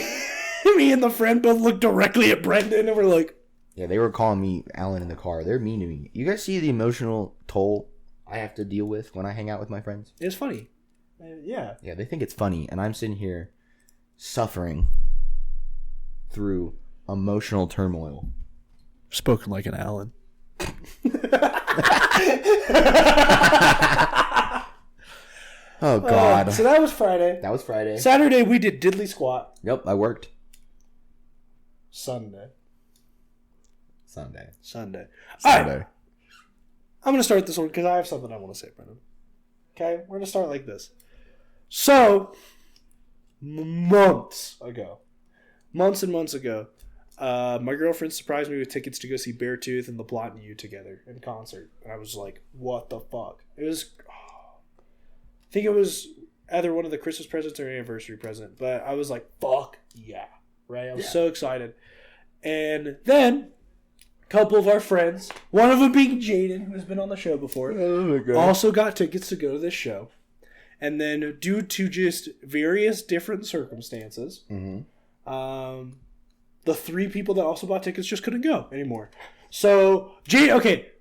me and the friend both look directly at Brendan, and we're like, Yeah, they were calling me Alan in the car. They're mean to me. You guys see the emotional toll I have to deal with when I hang out with my friends? "It's funny." Yeah, Yeah, they think it's funny, and I'm sitting here suffering through emotional turmoil. spoken like an Alan. Oh God, So that was Friday. that was Friday. Saturday we did diddly squat. Yep, I worked Sunday. Sunday. All right, Sunday. I'm gonna start this one because I have something I want to say, Brendan. Okay, we're gonna start like this. So, months and months ago, my girlfriend surprised me with tickets to go see Beartooth and The Blot and You together in concert, and I was like, "What the fuck?" It was, I think it was either one of the Christmas presents or anniversary present, but I was like, "Fuck yeah!" Right? I was Yeah. so excited, and then couple of our friends, one of them being Jaden, who's been on the show before, also got tickets to go to this show. And then, due to just various different circumstances, the 3 people that also bought tickets just couldn't go anymore. So, okay,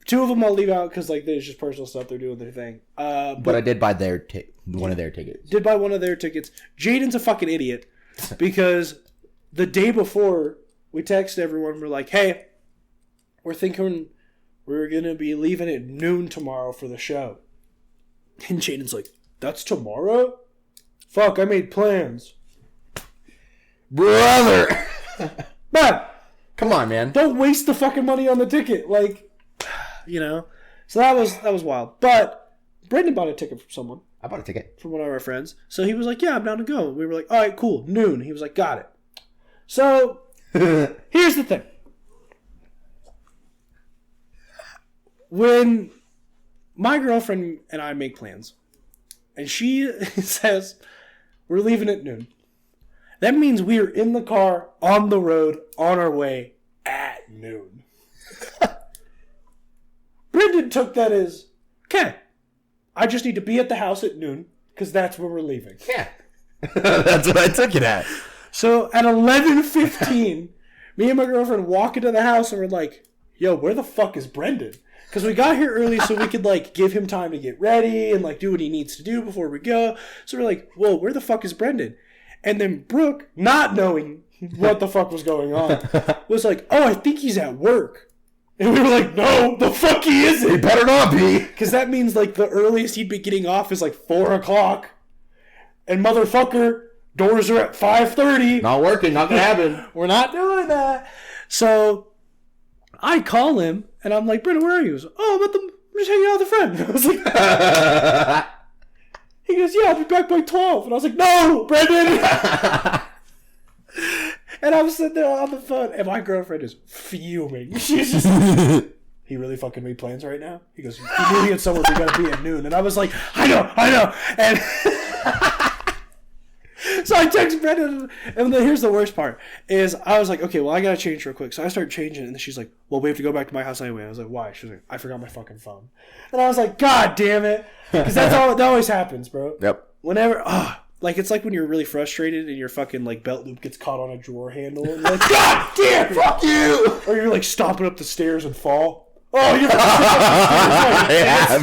2 of them I'll leave out because like there's just personal stuff. They're doing their thing. But I did buy one of their tickets. Did buy one of their tickets. Jaden's a fucking idiot because the day before we texted everyone. We're like, hey, we're thinking we're gonna be leaving at noon tomorrow for the show. And Jaden's like, that's tomorrow? Fuck, I made plans. Brother! Man, Come on, man. don't waste the fucking money on the ticket. Like, you know. So that was wild. But Brendan bought a ticket from someone. I bought a ticket. From one of our friends. So he was like, yeah, I'm down to go. We were like, all right, cool. Noon. He was like, got it. So, here's the thing. When my girlfriend and I make plans, and she says, we're leaving at noon, that means we are in the car, on the road, on our way, at noon. Brendan took that as, okay, I just need to be at the house at noon, because that's where we're leaving. Yeah. That's what I took it at. So at 11:15, me and my girlfriend walk into the house and we're like, yo, where the fuck is Brendan? Because we got here early so we could like give him time to get ready and like do what he needs to do before we go. So we're like, whoa, where the fuck is Brendan? And then Brooke, not knowing what the fuck was going on, was like, oh, I think he's at work. And we were like, no, the fuck he isn't. It better not be. Because that means like the earliest he'd be getting off is like 4 o'clock. And motherfucker, doors are at 5:30. Not working. Not gonna happen. We're not doing that. So I call him and I'm like, Brendan, where are you? He goes, oh, I'm just hanging out with a friend. I was like, he goes, yeah, I'll be back by 12. And I was like, no, Brendan. And I'm sitting there on the phone and my girlfriend is fuming. She's just he really fucking made plans right now? He goes, he knew he had somewhere we gotta be at noon. And I was like, I know. And so I text Brendan, and then here's the worst part, is I was like, okay, well, I gotta change real quick. So I start changing, and then she's like, well, we have to go back to my house anyway. I was like, why? She's like, I forgot my fucking phone. And I was like, God damn it. Because that always happens, bro. Yep. Whenever, like, it's like when you're really frustrated and your fucking, like, belt loop gets caught on a drawer handle, and you're like, God damn, fuck you! Or you're, like, stomping up the stairs and fall. Oh, you're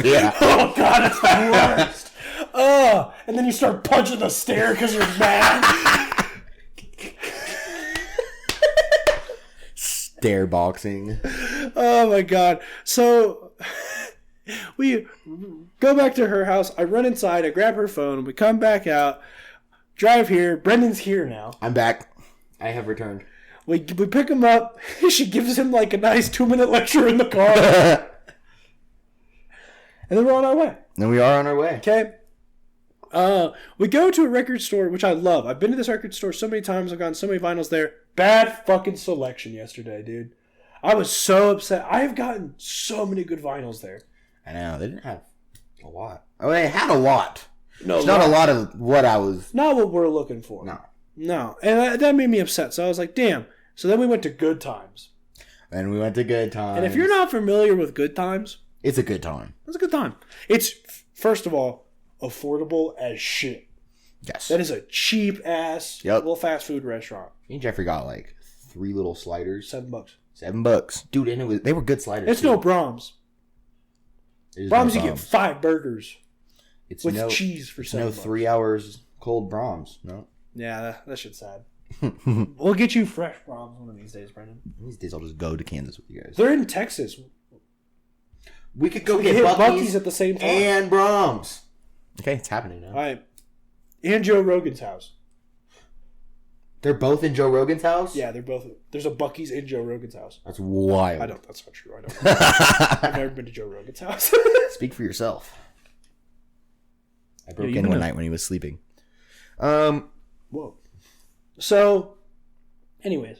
Yeah. Oh, God, it's the worst. Oh, and then you start punching the stair because you're mad. Stare boxing. Oh my God. So we go back to her house. I run inside. I grab her phone. We come back out. Drive here. Brendan's here now. I'm back. I have returned. We pick him up. She gives him like a nice 2-minute lecture in the car. And then we're on our way. And we are on our way. Okay. We go to a record store, which I love. I've been to this record store so many times. I've gotten so many vinyls there. Bad fucking selection yesterday, dude. I was so upset. I have gotten so many good vinyls there. I know. They didn't have a lot. Oh, they had a lot. No, it's not a lot of what I was. Not what we're looking for. No. And that made me upset. So I was like, damn. So then we went to Good Times. And we went to Good Times. And if you're not familiar with Good Times, it's a good time. It's a good time. It's, first of all, affordable as shit. Yes. That is a cheap ass little fast food restaurant. Me and Jeffrey got like 3 little sliders. $7. $7. Dude, and they were good sliders. It's too. no Brahms. Brahms, you get 5 burgers. It's with no cheese for $7. No 3 hours cold Brahms. No. Yeah, that shit's sad. We'll get you fresh Brahms one of these days, Brendan. These days I'll just go to Kansas with you guys. They're in Texas. We could go We get hit Buc-ee's at the same time. and Brahms. Okay, it's happening now. All right. And Joe Rogan's house. They're both in Joe Rogan's house? Yeah, they're both. There's a Buc-ee's in Joe Rogan's house. That's wild. That's not true. I don't. I've never been to Joe Rogan's house. Speak for yourself. I broke Yeah, in one night when he was sleeping. Whoa. So, anyways,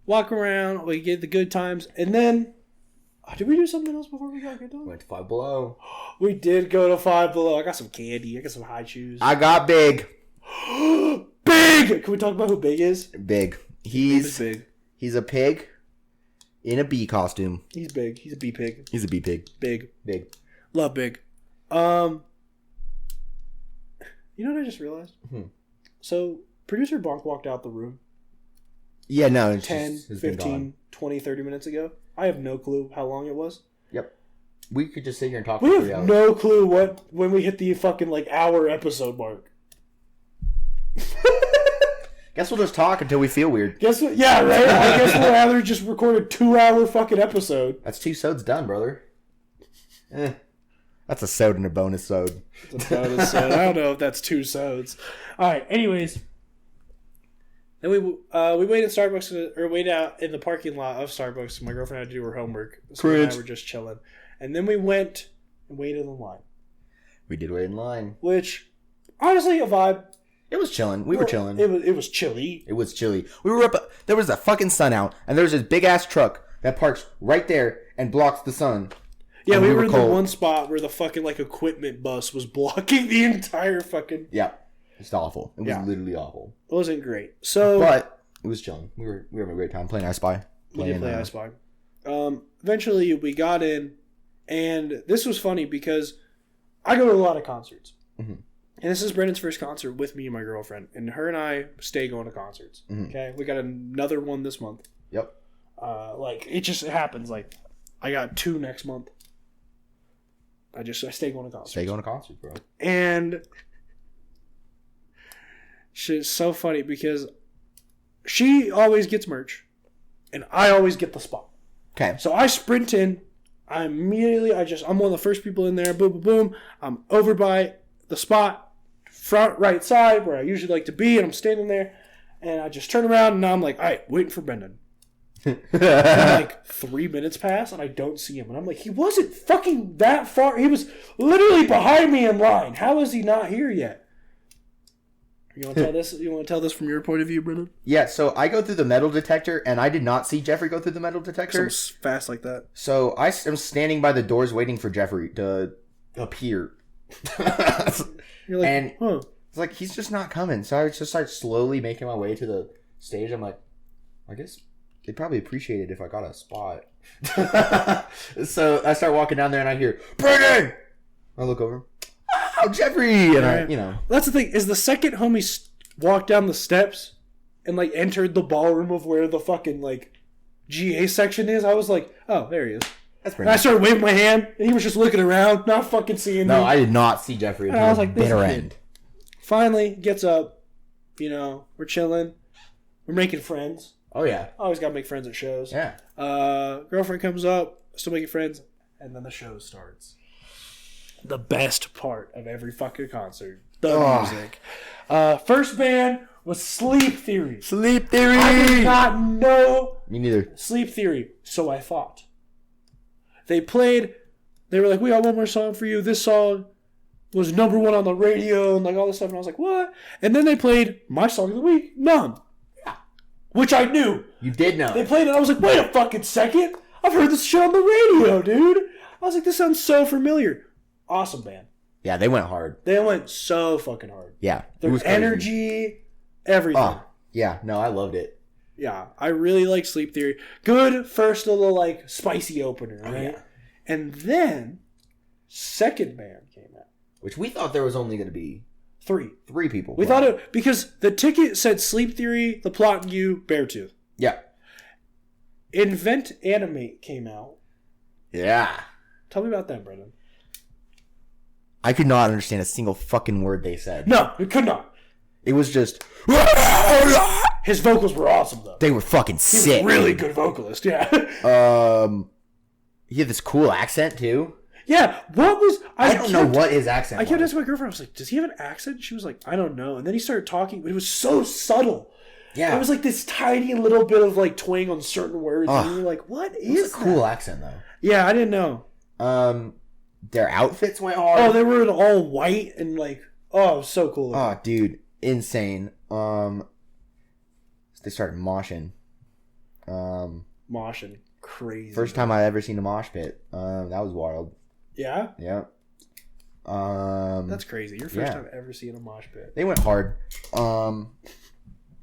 walk around. We get the Good Times, and then did we do something else before we got Good Times? Went to Five Below. We did go to Five Below. I got some candy. I got some high chews. I got Big. Big. Can we talk about who Big is? Big. He's Big. He's a pig in a bee costume. He's big. He's a bee pig. He's a bee pig. Big. Big. Love big. You know what I just realized? So, producer Bonk walked out the room Yeah, no. It's 10, just, it's been 15, gone. 20, 30 minutes ago. I have no clue how long it was. Yep. We could just sit here and talk We for 3 have hours. no clue when we hit the fucking like hour episode mark. Guess we'll just talk until we feel weird. Guess what? Yeah, right. I guess we'll rather just record a 2-hour fucking episode. That's 2 sods done, brother. That's a sode and a bonus sode. It's a bonus sode. I don't know if that's 2 sods. All right. Anyways, then we waited at Starbucks or waited out in the parking lot of Starbucks. My girlfriend had to do her homework, so we and I were just chilling. And then we went and waited in line. We did wait in line. Which, honestly, a vibe. It was chilling. We were chilling. It was chilly. It was chilly. We were up. There was a fucking sun out, and there's this big ass truck that parks right there and blocks the sun. Yeah, And we were in the cold. one spot where the fucking like equipment bus was blocking the entire fucking. Yeah, it's awful. It was Yeah. literally awful. It wasn't great. So But it was chilling. We were having a great time playing I Spy. we did play I Spy. Eventually, we got in, and this was funny because I go to a lot of concerts. Mhm. And this is Brendan's first concert with me and my girlfriend. And her and I stay going to concerts. Mhm. Okay? We got another one this month. Yep. It just happens. Like, I got 2 next month. I stay going to concerts. Stay going to concerts, bro. And she's so funny because she always gets merch. And I always get the spot. Okay. So I sprint in. I'm one of the first people in there. Boom, boom, boom. I'm over by the spot, front right side, where I usually like to be, and I'm standing there. And I just turn around, and now I'm like, all right, waiting for Brendan. And like 3 minutes pass, and I don't see him. And I'm like, he wasn't fucking that far. He was literally behind me in line. How is he not here yet? You want to tell this? You want to tell this from your point of view, Brendan? Yeah, so I go through the metal detector, and I did not see Jeffrey go through the metal detector. So fast like that. So I am standing by the doors waiting for Jeffrey to appear. You're like, And- huh? It's like, he's just not coming. So I just start slowly making my way to the stage. I'm like, I guess they'd probably appreciate it if I got a spot. So I start walking down there and I hear, Brendan! I look over. Oh, Jeffrey! And I, you know. That's the thing, is the second homie walked down the steps and, like, entered the ballroom of where the fucking, like, GA section is, I was like, oh, there he is. That's And I Brendan. started waving my hand, and he was just looking around, not fucking seeing No, me. I did not see Jeffrey And until I was like, the this bitter kid. end. Finally, gets up, we're chilling, we're making friends. Oh, yeah. Always gotta make friends at shows. Yeah. Girlfriend comes up, still making friends, and then the show starts. The best part of every fucking concert, the music. First band was Sleep Theory. Sleep Theory! I did not know Me neither. Sleep Theory, so I thought. They were like, we got one more song for you. This song was number 1 on the radio and like all this stuff. And I was like, what? And then they played my song of the week, Numb. Which I knew. You did know. They played it. I was like, wait a fucking second. I've heard this shit on the radio, dude. I was like, this sounds so familiar. Awesome band. Yeah, they went hard. They went so fucking hard. Yeah. It Their was crazy. energy, everything. Oh, yeah. No, I loved it. Yeah, I really like Sleep Theory. Good first little, like, spicy opener, right? yeah. And then, second band came out. Which we thought there was only going to be 3. 3 people. We thought it, because the ticket said Sleep Theory, The Plot and You, Beartooth. Yeah. Invent Animate came out. Yeah. Tell me about that, Brendan. I could not understand a single fucking word they said. No, we could not. It was just... His vocals were awesome, though. They were fucking He sick. was a really good vocalist, yeah. He had this cool accent, too. Yeah, what was... I don't know what his accent I kept was. asking my girlfriend, I was like, does he have an accent? She was like, I don't know. And then he started talking, but it was so subtle. Yeah. It was like this tiny little bit of like twang on certain words. And you're like, what It is was a cool accent, though. Yeah, I didn't know. Their outfits went hard. Oh, they were in all white and like, oh, it was so cool. Oh, dude. Insane. They started moshing. Moshing. Crazy. First time I ever seen a mosh pit. That was wild. Yeah? Yeah. That's crazy. Your first yeah. time ever seeing a mosh pit. They went hard.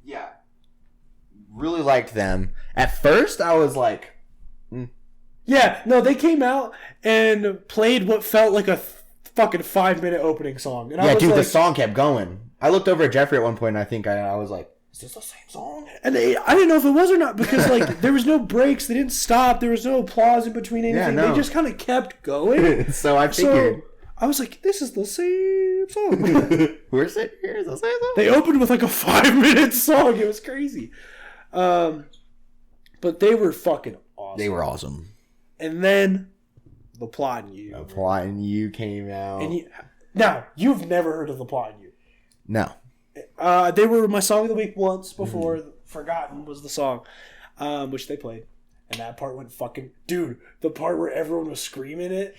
Yeah. Really liked them. At first, I was like, Yeah, no, they came out and played what felt like a fucking 5-minute opening song. And I Yeah, was dude, like, the song kept going. I looked over at Jeffrey at one point, and I think I was like, is this the same song? And I didn't know if it was or not because like there was no breaks, they didn't stop, there was no applause in between anything. no. They just kind of kept going. So I figured. So I was like, this is the same song. Here's the same song. They opened with like a 5-minute song. It was crazy. But they were fucking awesome. They were awesome. And then the Plot in You. The Plot in You came out. And now you've never heard of the Plot in You. No. They were my song of the week once before. Forgotten was the song, which they played, and that part went fucking dude. The part where everyone was screaming it.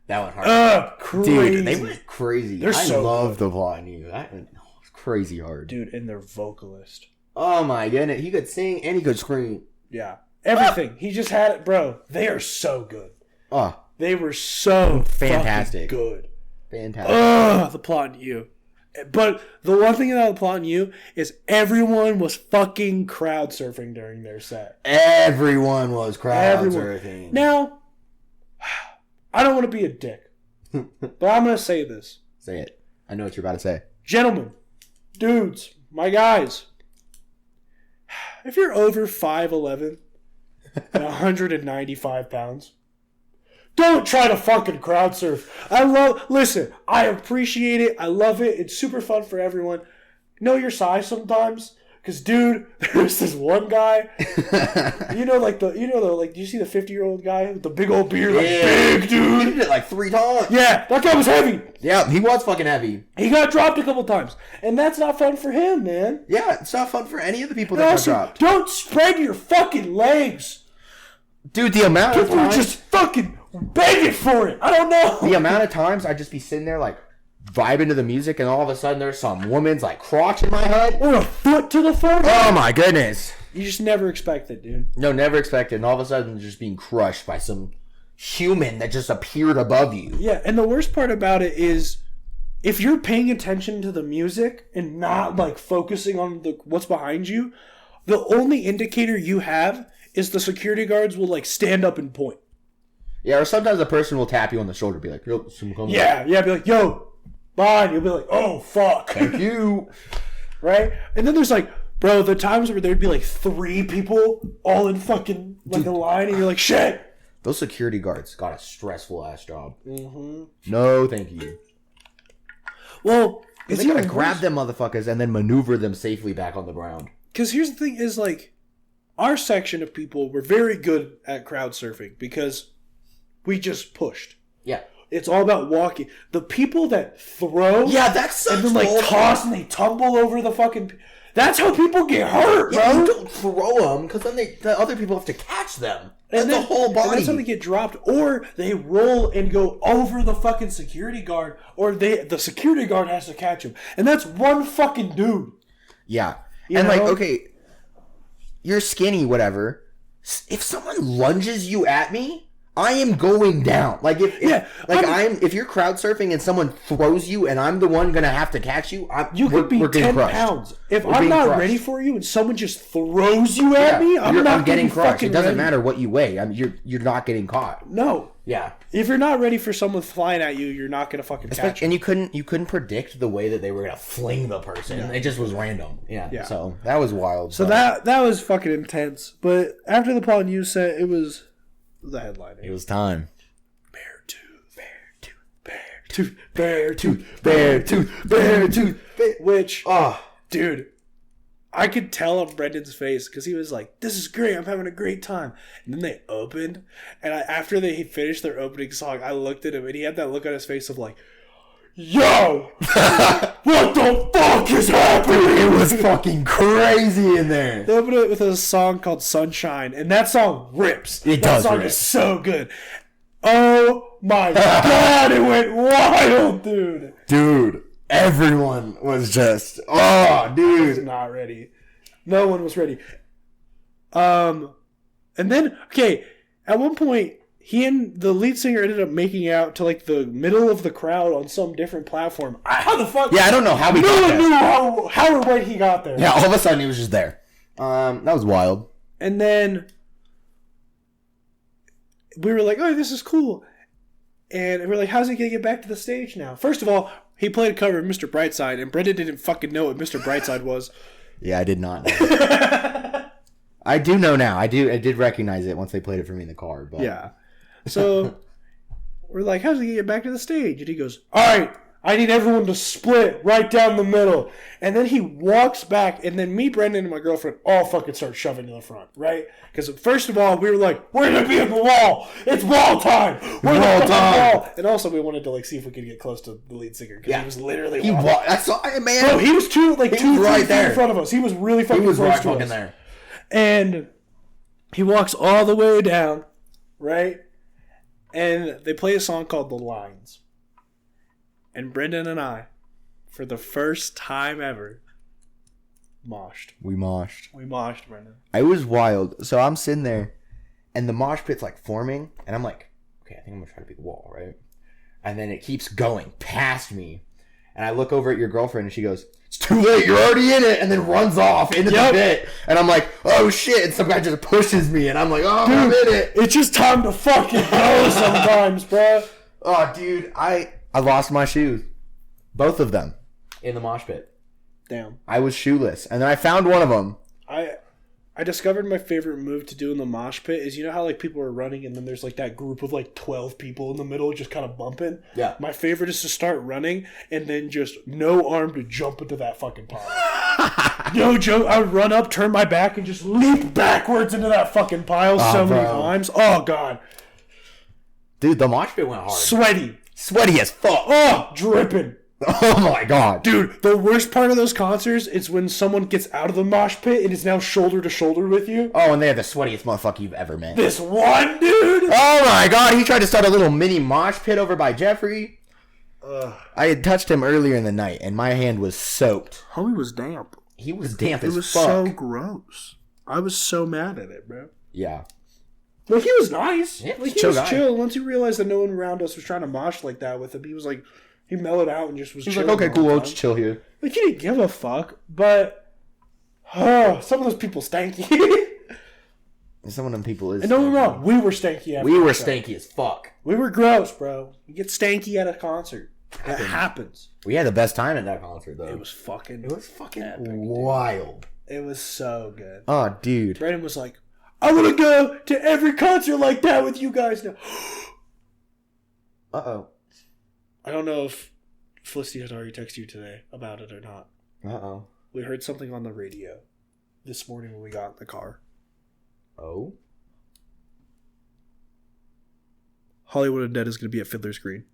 That went hard. Crazy. Dude, they went crazy. They're so love the Plot in You. That went crazy hard. Dude, and their vocalist. Oh my goodness. He could sing and he could scream. Yeah. Everything. He just had it, bro. They are so good. Oh, They were so Fantastic. fucking good. fantastic. The Plot in You. But the one thing about the Plot in You is everyone was fucking crowd surfing during their set. Everyone was crowd surfing. Now, I don't want to be a dick, but I'm going to say this. Say it. I know what you're about to say. Gentlemen, dudes, my guys, if you're over 5'11" and 195 pounds, don't try to fucking crowd surf. Listen, I appreciate it. I love it. It's super fun for everyone. Know your size sometimes. Cause dude, there's this one guy, do you see the 50-year-old guy with the big old beard, big dude? He did it like 3 times. Yeah, that guy was heavy. Yeah, he was fucking heavy. He got dropped a couple times, and that's not fun for him, man. Yeah, it's not fun for any of the people And that got also, dropped. don't spread your fucking legs. Dude, the amount of People are times, just fucking begging for it. I don't know. the amount of times I'd just be sitting there like vibing to the music, and all of a sudden there's some woman's like crotch in my head. Or a foot to the forehead. Oh my goodness. You just never expect it, dude. No, never expected. And all of a sudden just being crushed by some human that just appeared above you. Yeah, and the worst part about it is if you're paying attention to the music and not like focusing on what's behind you, the only indicator you have is the security guards will like stand up and point. Yeah, or sometimes a person will tap you on the shoulder, be like, "Yo, some coming." Yeah, be like, yo, bye. You'll be like, oh fuck. Thank you. Right? And then there's like, bro, the times where there'd be like 3 people all in fucking like a line, and you're like, shit. Those security guards got a stressful ass job. Mm-hmm. No, thank you. Well, They gotta grab them motherfuckers and then maneuver them safely back on the ground. Because here's the thing is like, our section of people were very good at crowd surfing because we just pushed. Yeah. It's all about walking. The people that throw, Yeah, that's and then like toss and they tumble over the fucking. That's how people get hurt, bro. Yeah, you don't throw them because then the other people have to catch them. That's the whole body. And that's how they get dropped, or they roll and go over the fucking security guard, or the security guard has to catch him, and that's one fucking dude. Yeah, You and know? like, okay, you're skinny, whatever. If someone lunges you at me, I am going down. Like if you're crowd surfing and someone throws you and I'm the one gonna have to catch you, You could be 10 pounds. If I'm not ready for you and someone just throws you at me, I'm getting crushed. It doesn't ready. matter what you weigh. You're not getting caught. No. Yeah. If you're not ready for someone flying at you, you're not gonna fucking catch And you couldn't predict the way that they were gonna fling the person. It just was random. Yeah. So that was wild. So that was fucking intense. But after the Paul News set, it was the headline. it was time. Bear tooth. Which, dude, I could tell on Brendan's face because he was like, "This is great. I'm having a great time." And then they opened, and after they finished their opening song, I looked at him, and he had that look on his face of like, "Yo, what the fuck is happening?" It was fucking crazy in there. They opened it with a song called "Sunshine," and that song rips. It that does song rip. is so good. Oh my god, it went wild, dude. Dude, everyone was just, Was not ready. No one was ready. And then, okay, at one point, he and the lead singer ended up making out to like the middle of the crowd on some different platform. How the fuck? Yeah, I don't know how we no got one there. knew how or when he got there. Yeah, all of a sudden he was just there. That was wild. And then we were like, oh, this is cool. And we were like, how's he going to get back to the stage now? First of all, he played a cover of Mr. Brightside, and Brendan didn't fucking know what Mr. Brightside was. Yeah, I did not know. I do know now. I did recognize it once they played it for me in the car. But Yeah. So we're like, how's he going to get back to the stage? And he goes, all right, I need everyone to split right down the middle. And then he walks back, and then me, Brendan, and my girlfriend all fucking start shoving to the front, right? Because first of all, we were like, we're going to be in the wall. It's wall time. We're in the Wall fucking time. wall. And also, we wanted to like see if we could get close to the lead singer. Because Yeah. he was literally he walking. I saw it, man. Bro, he was two was feet right there. in front of us. He was really fucking He was close right to fucking us. there. And he walks all the way down, right? And they play a song called The Lines. And Brendan and I, for the first time ever, moshed. We moshed. We moshed, Brendan. It was wild. So I'm sitting there, and the mosh pit's like forming, and I'm like, okay, I think I'm gonna try to beat the wall, right? And then it keeps going past me, and I look over at your girlfriend, and she goes, "It's too late. You're already in it," and then runs off into the pit. And I'm like, "Oh shit!" And some guy just pushes me, and I'm like, "Oh, I'm in it." It's just time to fucking go sometimes, bro. Oh, dude, I lost my shoes, both of them, in the mosh pit. Damn. I was shoeless, and then I found one of them. I discovered my favorite move to do in the mosh pit is, you know how like people are running and then there's like that group of like 12 people in the middle just kind of bumping? Yeah. My favorite is to start running and then just no arm to jump into that fucking pile. No joke. I would run up, turn my back, and just leap backwards into that fucking pile so many bro. times. Oh, God. Dude, the mosh pit went hard. Sweaty. Sweaty as fuck. Oh, dripping. Oh my god. Dude, the worst part of those concerts is when someone gets out of the mosh pit and is now shoulder to shoulder with you. Oh, and they're the sweatiest motherfucker you've ever met. This one dude. Oh my god, he tried to start a little mini mosh pit over by Jeffrey. I had touched him earlier in the night, and my hand was soaked. Homie was damp. He was damp It as was fuck. so gross. I was so mad at it, bro. Yeah. Like, he was nice. Yeah, Like, he's a he chill was guy. chill. Once he realized that no one around us was trying to mosh like that with him, he was like, he mellowed out and just was He's chill. like, okay, cool, all we'll the just time. chill here. Like, he didn't give a fuck, but some of those people stanky. Some of them people is. And don't get me wrong, we were stanky after We were the show. stanky as fuck. We were gross, bro. You get stanky at a concert. That happens. We had the best time at that concert, though. It was fucking fucking wild. It was so good. Oh, dude. Brandon was like, I want to go to every concert like that with you guys now. Uh-oh. I don't know if Felicity has already texted you today about it or not. Uh-oh. We heard something on the radio this morning when we got in the car. Oh? Hollywood Undead is going to be at Fiddler's Green.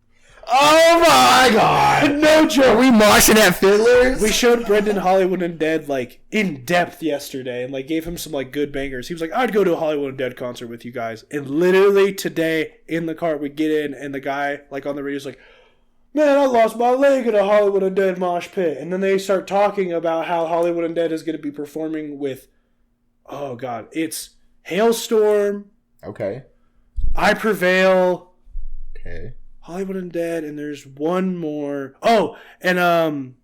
Oh my god! No joke. Are we moshing at Fiddlers? We showed Brendan Hollywood Undead like in depth yesterday and like gave him some like good bangers. He was like, I'd go to a Hollywood Undead concert with you guys. And literally today in the car we get in and the guy like on the radio is like, man, I lost my leg at a Hollywood Undead mosh pit. And then they start talking about how Hollywood Undead is going to be performing with, oh god, it's Hailstorm, Okay. I Prevail, Okay. Hollywood Undead, and there's one more. Oh, and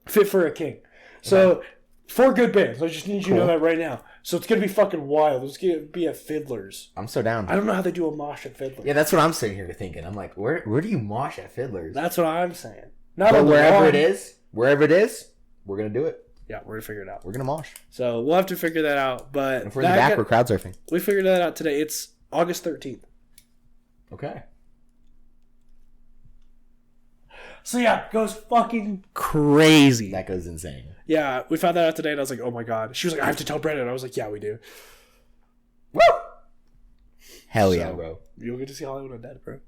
Fit for a King. So, 4 good bands. I just need you to know that right now. So it's going to be fucking wild. It's going to be at Fiddler's. I'm so down. I don't know how they do a mosh at Fiddler's. Yeah, that's what I'm sitting here thinking. I'm like, where do you mosh at Fiddlers? That's what I'm saying. Not But on the wherever lawn. it is, we're going to do it. Yeah, we're going to figure it out. We're going to mosh. So we'll have to figure that out. But And if we're in the back, we're crowd surfing. we figured that out today. It's August 13th. Okay. So yeah, it goes fucking crazy. That goes insane. Yeah, we found that out today and I was like, oh my god. She was like, I have to tell Brendan. I was like, yeah, we do. Woo! Hell yeah, So, bro. You'll get to see Hollywood Undead, bro.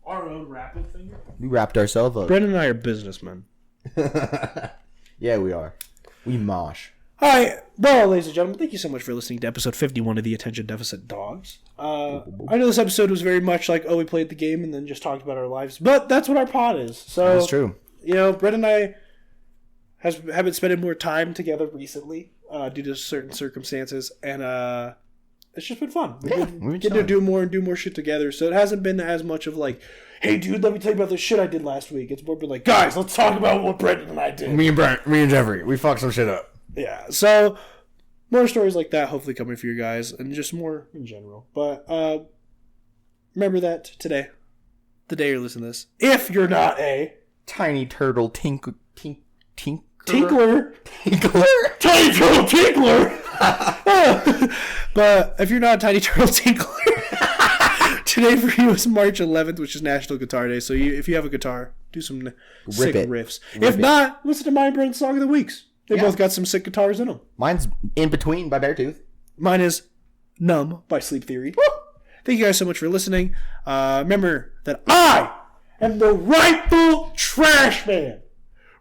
Our own rapid finger. We wrapped ourselves up. Brendan and I are businessmen. Yeah, we are. We mosh. All right. Well, ladies and gentlemen, thank you so much for listening to episode 51 of the Attention Deficit Dogs. I know this episode was very much like, oh, we played the game and then just talked about our lives, but that's what our pod is. So That's true. You know, Brendan and I have been spending more time together recently due to certain circumstances, and it's just been fun. We've been getting to do more shit together. So it hasn't been as much of like, hey, dude, let me tell you about the shit I did last week. It's more been like, guys, let's talk about what Brendan and I did. Me and Jeffrey, we fucked some shit up. Yeah. So more stories like that hopefully coming for you guys, and just more in general. But remember that today, the day you're listening to this, if you're not a Tiny turtle tinkler. tinkler, tiny turtle tinkler. But if you're not a tiny turtle tinkler, today for you is March 11th, which is National Guitar Day. So if you have a guitar, do some sick riffs. If not, listen to my and Brent's Song of the Weeks. They both got some sick guitars in them. Mine's In Between by Beartooth. Mine is Numb by Sleep Theory. Woo! Thank you guys so much for listening. Remember that I am the rightful trash man.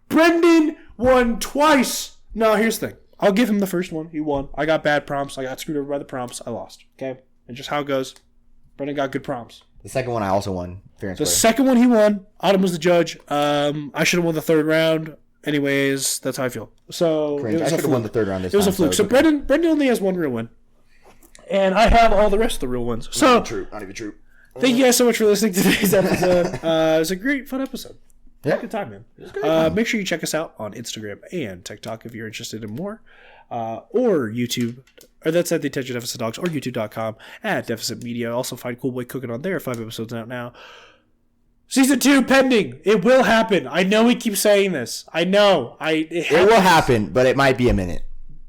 Brendan won twice. No, here's the thing. I'll give him the first one. He won. I got bad prompts. I got screwed over by the prompts. I lost. Okay? And just how it goes. Brendan got good prompts. The second one I also won. Fair and The square. second one he won. Autumn was the judge. I should have won the third round. Anyways, that's how I feel. So Cringe. it I was a should have won the fluke. third round this It was time. a fluke. So Brendan only has one real win. And I have all the rest of the real ones. So Not even true. thank you guys so much for listening to today's episode. It was a great, fun episode. Yeah. Good time, man. Make sure you check us out on Instagram and TikTok if you're interested in more. Or YouTube. Or that's at the Attention Deficit Dogs or YouTube.com at Deficit Media. Also find Cool Boy Cooking on there. 5 episodes out now. Season 2 pending. It will happen. I know we keep saying this. I know. It will happen, but it might be a minute.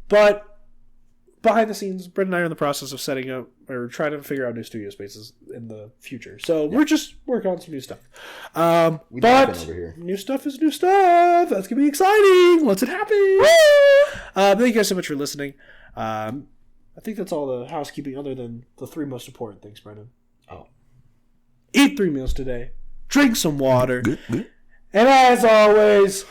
But behind the scenes, Brent and I are in the process of setting up or trying to figure out new studio spaces in the future. So we're just working on some new stuff. We But laughing over here. new stuff is new stuff. That's going to be exciting. Let's it happen. Thank you guys so much for listening. I think that's all the housekeeping other than the 3 most important things, Brendan. Oh. Eat 3 meals today. Drink some water. And as always,